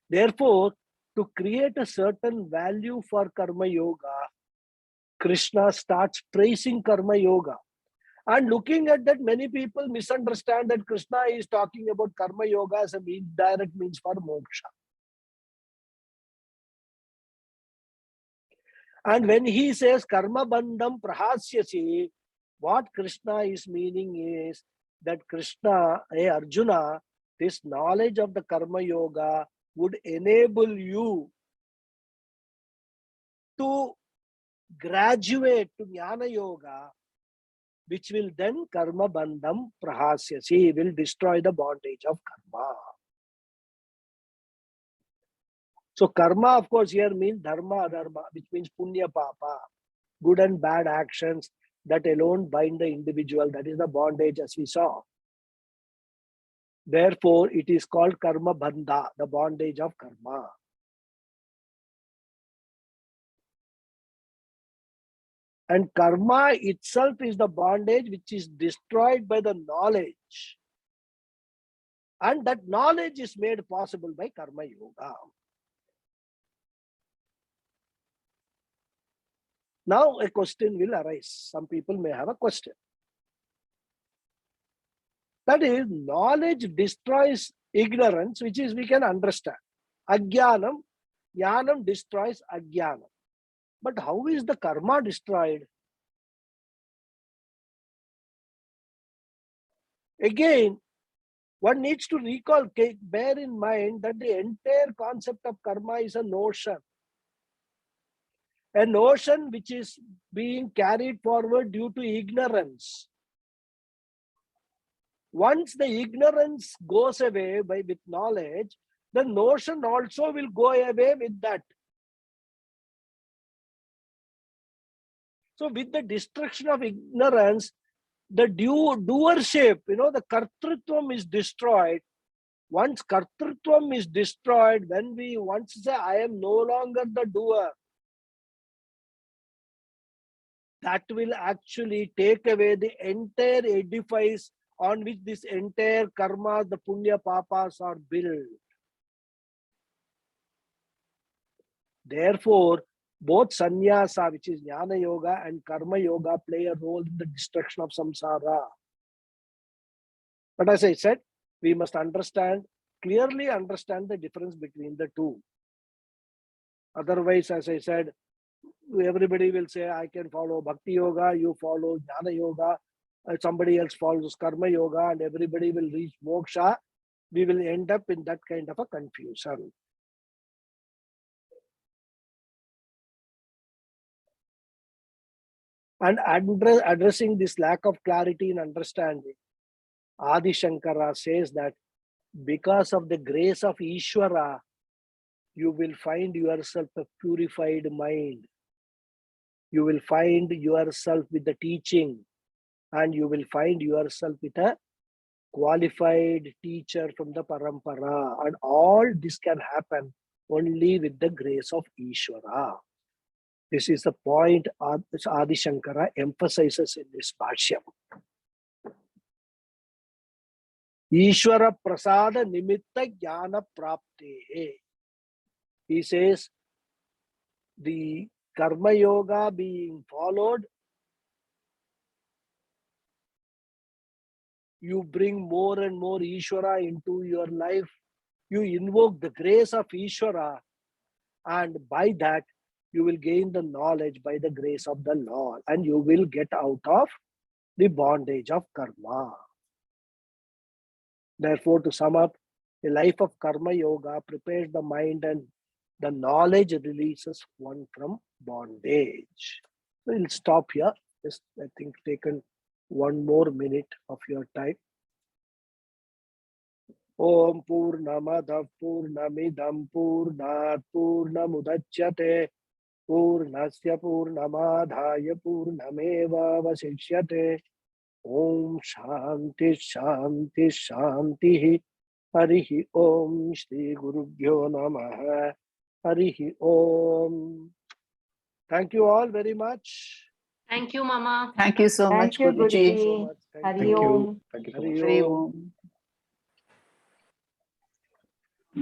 Therefore, to create a certain value for Karma Yoga, Krishna starts praising Karma Yoga. And looking at that, many people misunderstand that Krishna is talking about Karma Yoga as a direct means for moksha. And when he says Karma Bandham Prahasyasi, what Krishna is meaning is that Krishna, hey Arjuna, this knowledge of the Karma Yoga would enable you to graduate to Jnana Yoga, which will then Karma Bandham Prahasyasi, will destroy the bondage of karma. So karma, of course, here means dharma, adharma, which means punya, papa, good and bad actions that alone bind the individual. That is the bondage, as we saw. Therefore, it is called karma bandha, the bondage of karma. And karma itself is the bondage which is destroyed by the knowledge. And that knowledge is made possible by Karma Yoga. Now a question will arise. Some people may have a question. That is, knowledge destroys ignorance, which is we can understand. Ajnanam, jnanam destroys ajnanam. But how is the karma destroyed? Again, one needs to recall, bear in mind that the entire concept of karma is a notion. A notion which is being carried forward due to ignorance. Once the ignorance goes away with knowledge, the notion also will go away with that. So with the destruction of ignorance, the doership, the kartrutvam is destroyed. Once kartrutvam is destroyed, when we once say, I am no longer the doer, that will actually take away the entire edifice on which this entire karma, the punya papas are built. Therefore, both sannyasa, which is jnana yoga, and karma yoga play a role in the destruction of samsara. But as I said, we must clearly understand the difference between the two. Otherwise, as I said, everybody will say, I can follow bhakti yoga, you follow jnana yoga. somebody else follows karma yoga and everybody will reach moksha, we will end up in that kind of a confusion. And addressing this lack of clarity and understanding, Adi Shankara says that because of the grace of Ishvara, you will find yourself a purified mind. You will find yourself with the teaching, and you will find yourself with a qualified teacher from the parampara. And all this can happen only with the grace of Ishvara. This is the point Adi Shankara emphasizes in this bhashyam. Ishvara prasada nimitta jnana prapte. He says the karma yoga being followed, you bring more and more Ishvara into your life. You invoke the grace of Ishvara, and by that you will gain the knowledge by the grace of the Lord, and you will get out of the bondage of karma. Therefore, to sum up, a life of karma yoga prepares the mind, and the knowledge releases one from bondage. So we'll stop here. Just, I think, taken one more minute of your time. Om Purnamada Purnamidam Purnat Purnamudachyate Purnasya Purnamadhaya Purnameva Vasishyate. Om Shanti Shanti Shanti. Harihi Om Shri Gurubhyo Namaha. Harihi Om. Thank you all very much. Thank you, Mama. Thank you so much, Thank you Guruji. so much. Hari Thank you. Om. Thank you so Hari much. Hari Om. Om.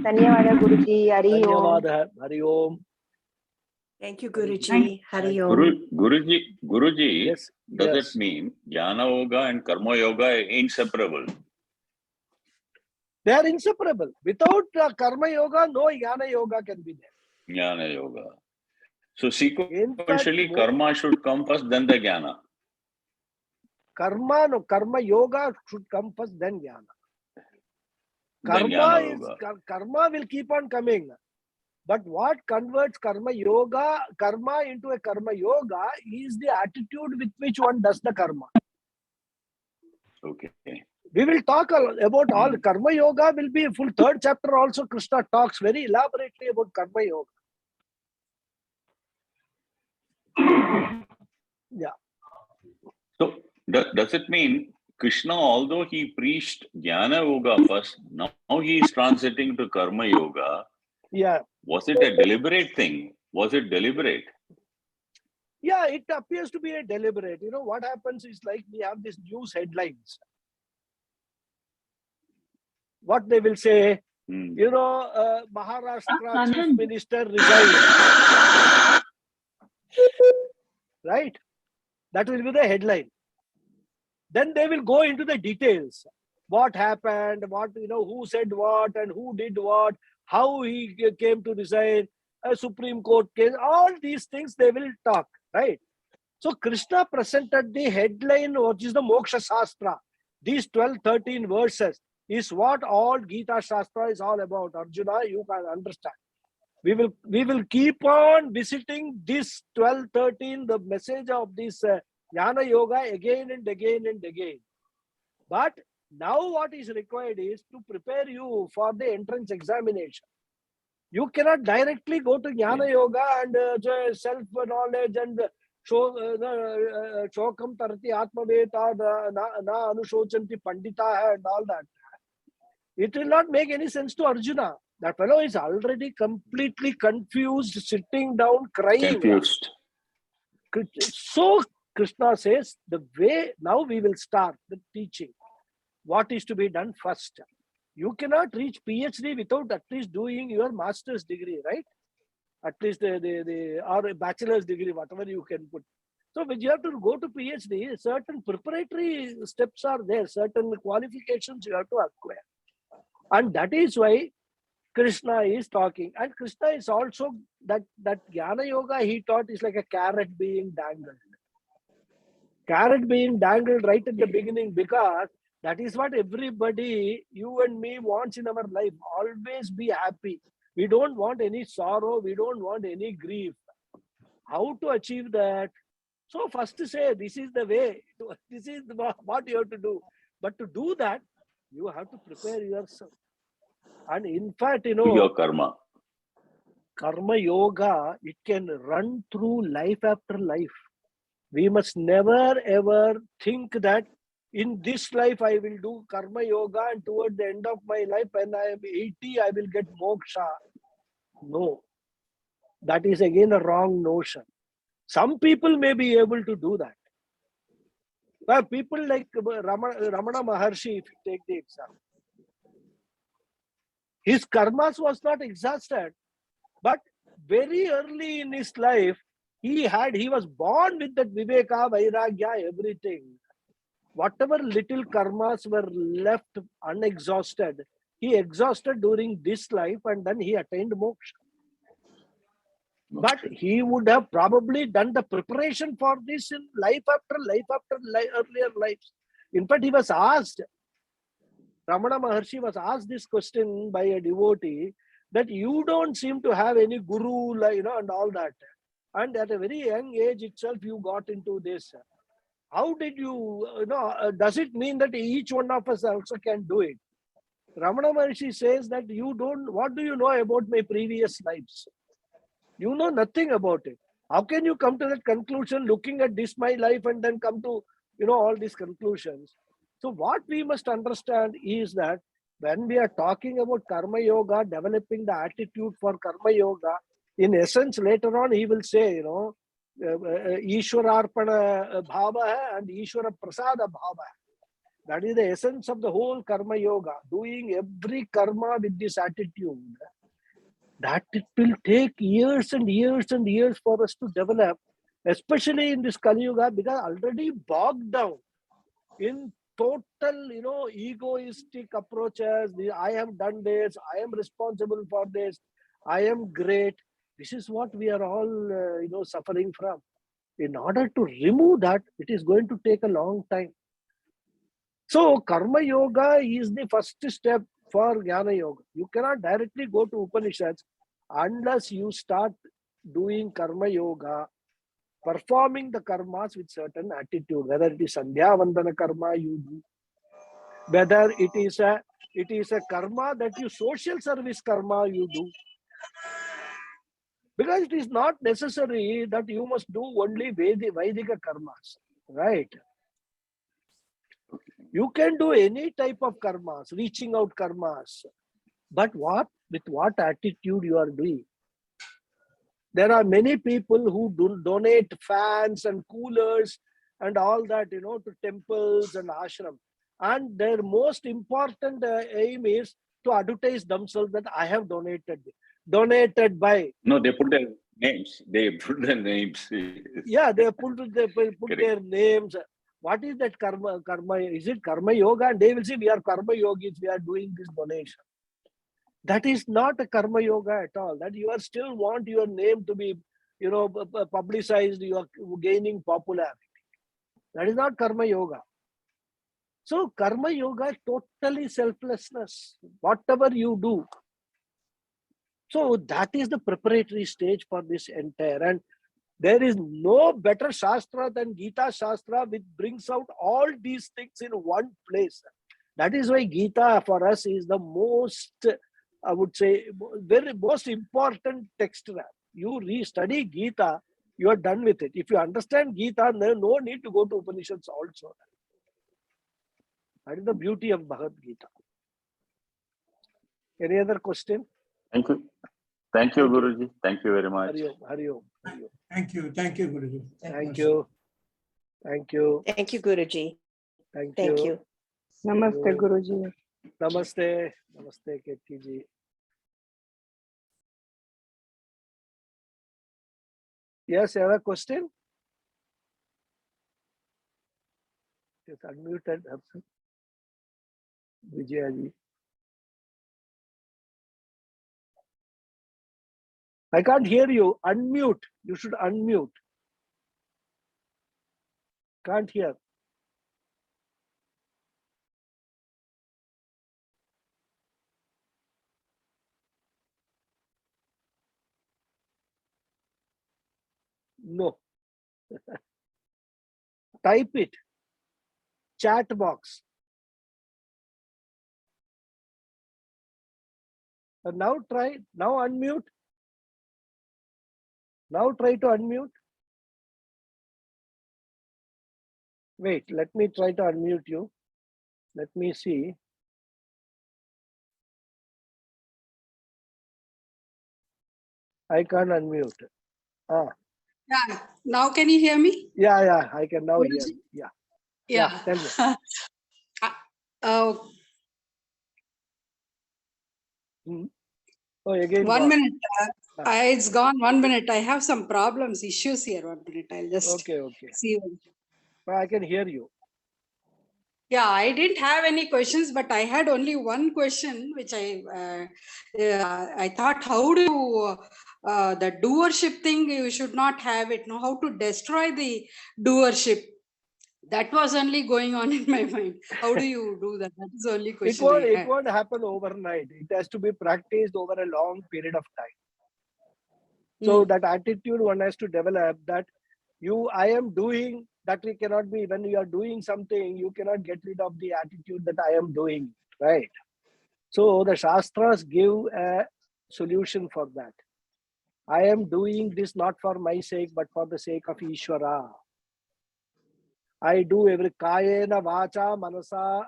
ధన్యవాద Guruji. Hari Om. Dhanyavada. Hari Om. Thank you, Guruji. Hari Om. Guruji, Yes. does Yes. it mean Jnana Yoga and Karma Yoga are inseparable? They are inseparable. Without karma yoga, no jnana yoga can be there. Jnana Yoga. So In fact, sequentially, karma should come first, then the jnana. karma yoga should come first, then jnana. Then jnana yoga. Karma will keep on coming. But what converts karma into a karma yoga is the attitude with which one does the karma. Okay. We will talk about all karma yoga. Will be a full third chapter also. Krishna talks very elaborately about karma yoga. Yeah. So does it mean Krishna, although he preached Jnana Yoga first, now he is transiting to Karma Yoga? Yeah. Was it a deliberate thing? Was it deliberate? Yeah, it appears to be a deliberate. You know, what happens is like we have these news headlines. What they will say, you know, Maharashtra Chief Minister resigned. Right? That will be the headline. Then they will go into the details. What happened, who said what and who did what, how he came to resign, a Supreme Court case, all these things they will talk, right? So Krishna presented the headline, which is the Moksha Shastra. These 12, 13 verses is what all Gita Shastra is all about. Arjuna, you can understand. We will keep on visiting this 12, 13, the message of this Jnana Yoga again and again and again. But now what is required is to prepare you for the entrance examination. You cannot directly go to Jnana Yoga and self-knowledge and Shokam Tarati Atmaveta na Anushocanti Pandita and all that. It will not make any sense to Arjuna. That fellow is already completely confused, sitting down, crying. Confused. So Krishna says, the way now we will start the teaching. What is to be done first? You cannot reach PhD without at least doing your master's degree, right? At least or a bachelor's degree, whatever you can put. So when you have to go to PhD, certain preparatory steps are there, certain qualifications you have to acquire. And that is why Krishna is talking. And Krishna is also, that Jnana Yoga he taught is like a carrot being dangled. carrot being dangled right at the beginning, because that is what everybody, you and me, wants in our life. Always be happy. We don't want any sorrow. We don't want any grief. How to achieve that? So first to say, this is the way. This is what you have to do. But to do that, you have to prepare yourself. And in fact, Your karma. karma yoga, it can run through life after life. We must never ever think that in this life I will do karma yoga and toward the end of my life, when I am 80, I will get moksha. No, that is again a wrong notion. Some people may be able to do that. But people like Ramana Maharshi, if you take the example, his karmas was not exhausted, but very early in his life, he was born with that viveka, vairagya, everything. Whatever little karmas were left unexhausted, he exhausted during this life, and then he attained moksha. But he would have probably done the preparation for this in life after life after earlier lives. In fact, he was asked, Ramana Maharshi was asked this question by a devotee, that you don't seem to have any guru, and all that. And at a very young age itself, you got into this. How did you, does it mean that each one of us also can do it? Ramana Maharshi says that what do you know about my previous lives? You know nothing about it. How can you come to that conclusion looking at this, my life, and then come to, all these conclusions? So what we must understand is that when we are talking about karma yoga, developing the attitude for karma yoga, in essence, later on, he will say, Ishwararpana bhava and Ishwara prasada bhava. That is the essence of the whole karma yoga. Doing every karma with this attitude, that it will take years and years and years for us to develop, especially in this Kali Yuga, because already bogged down in total, egoistic approaches. I have done this, I am responsible for this, I am great. This is what we are all, suffering from. In order to remove that, it is going to take a long time. So, Karma Yoga is the first step for Jnana Yoga. You cannot directly go to Upanishads unless you start doing Karma Yoga, performing the karmas with certain attitude. Whether it is Sandhya Vandana karma you do, whether it is a karma that you social service karma you do. Because it is not necessary that you must do only Vaidika karmas, right? You can do any type of karmas, reaching out karmas. But with what attitude you are doing? There are many people who donate fans and coolers and all that, to temples and ashram. And their most important aim is to advertise themselves that I have donated. Donated by. No, they put their names. They put their names. Yeah, they put their names. What is that karma? Is it karma yoga? And they will say, we are karma yogis, we are doing this donation. That is not a karma yoga at all. That you are still want your name to be, publicized, you are gaining popularity. That is not karma yoga. So karma yoga is totally selflessness. Whatever you do. So that is the preparatory stage for this entire. And there is no better Shastra than Gita Shastra, which brings out all these things in one place. That is why Gita for us is the most, I would say, very most important text. You study Gita, you are done with it. If you understand Gita, there is no need to go to Upanishads also. That is the beauty of Bhagavad Gita. Any other question? Thank you. Thank you, Guruji. Thank you very much. Hari Om. Thank you, Guruji. Thank you. Thank you. Thank you, Guruji. Thank Thank you. you. Namaste, Guruji. Namaste. Namaste, Ketki ji. Yes, you have a question? Yes, unmuted. Vijaya ji. I can't hear you. Unmute. You should unmute. Can't hear. No. Type it. Chat box. Now try. Now unmute. Now try to unmute. Wait, let me try to unmute you. Let me see. I can't unmute. Ah. Yeah. Now can you hear me? Yeah, I can now hear Guruji? you. Yeah. Yeah. Tell me. Uh, Oh, again. 1 gone. minute. Ah. It's gone. 1 minute. I have some problems, issues here. 1 minute. I'll just Okay. see. But I can hear you. Yeah, I didn't have any questions, but I had only one question, which I thought, how do you, the doership thing, you should not have it. No, how to destroy the doership? That was only going on in my mind. How do you do that? That is the only question I It had. won't happen overnight. It has to be practiced over a long period of time. So that attitude one has to develop, that I am doing, that we cannot be, when you are doing something, you cannot get rid of the attitude that I am doing, right? So the Shastras give a solution for that. I am doing this not for my sake, but for the sake of Ishvara. I do every kayena vacha manasa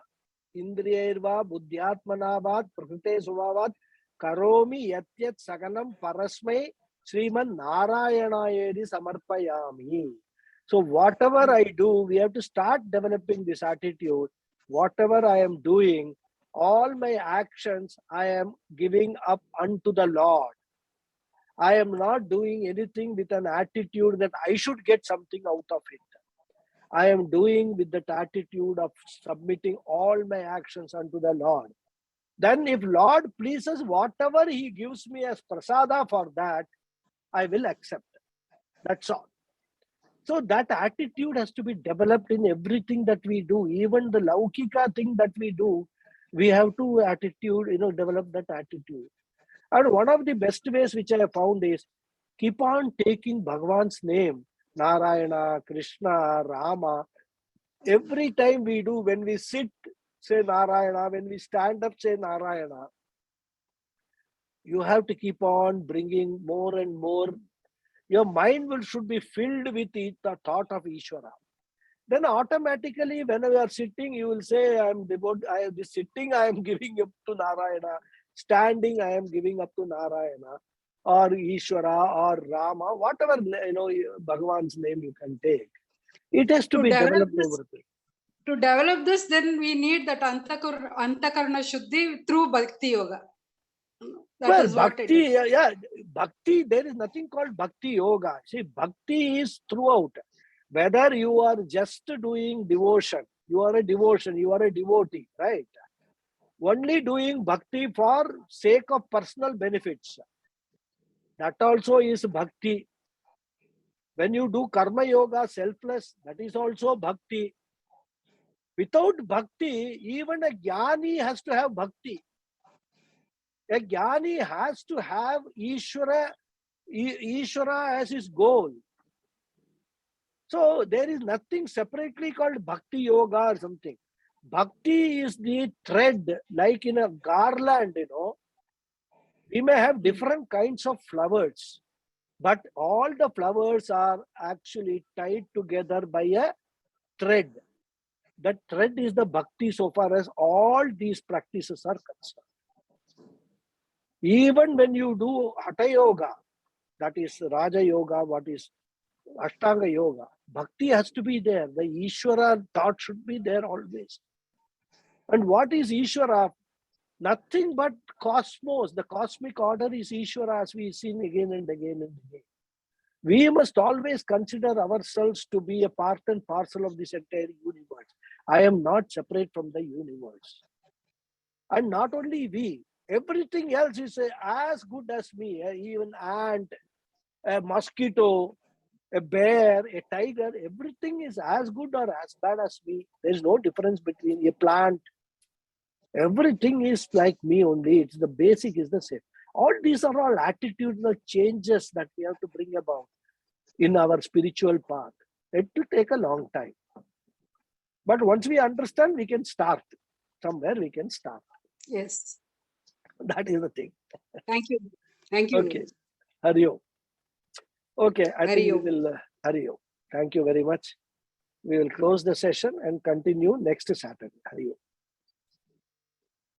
indriyarva buddhyatmanavat prakrite suvavat karomi yatyat sagalam parasmai Sriman Narayanayedi samarpayami. So whatever I do, we have to start developing this attitude. Whatever I am doing, all my actions, I am giving up unto the Lord. I am not doing anything with an attitude that I should get something out of it. I am doing with that attitude of submitting all my actions unto the Lord. Then if Lord pleases, whatever he gives me as prasada for that, I will accept. That's all. So that attitude has to be developed in everything that we do. Even the laukika thing that we do, we have to develop that attitude. And one of the best ways which I have found is keep on taking Bhagavan's name, Narayana, Krishna, Rama. Every time we do, when we sit, say Narayana, when we stand up, say Narayana. You have to keep on bringing more and more. Your mind should be filled with the thought of Ishvara. Then automatically, when you are sitting, you will say, I am devoted. I am sitting, I am giving up to Narayana. Standing, I am giving up to Narayana, or Ishvara, or Rama, whatever Bhagavan's name you can take. It has to be developed over time. To develop this, then we need that antakarna shuddhi through bhakti yoga. That is bhakti, bhakti, there is nothing called bhakti yoga. See, bhakti is throughout. Whether you are just doing devotion, you are a devotee, right? Only doing bhakti for sake of personal benefits. That also is bhakti. When you do karma yoga, selfless, that is also bhakti. Without bhakti, even a jnani has to have bhakti. A jnani has to have Ishvara as his goal. So there is nothing separately called bhakti yoga or something. Bhakti is the thread, like in a garland, We may have different kinds of flowers, but all the flowers are actually tied together by a thread. That thread is the bhakti so far as all these practices are concerned. Even when you do Hatha Yoga, that is Raja Yoga, what is Ashtanga Yoga, bhakti has to be there. The Ishvara thought should be there always. And what is Ishvara? Nothing but cosmos. The cosmic order is Ishvara, as we see again and again and again. We must always consider ourselves to be a part and parcel of this entire universe. I am not separate from the universe. And not only we, everything else is as good as me. Even ant, a mosquito, a bear, a tiger, everything is as good or as bad as me. There's no difference between a plant. Everything is like me only. It's the basic is the same. All these are all attitudinal changes that we have to bring about in our spiritual path. It will take a long time. But once we understand, we can start. Somewhere we can start. Yes. That is the thing. Thank you. Thank you. Okay. Hari Om. Okay, I Hari think Om. we will. Hari Om. Thank you very much. We will close the session and continue next Saturday. Hari Om.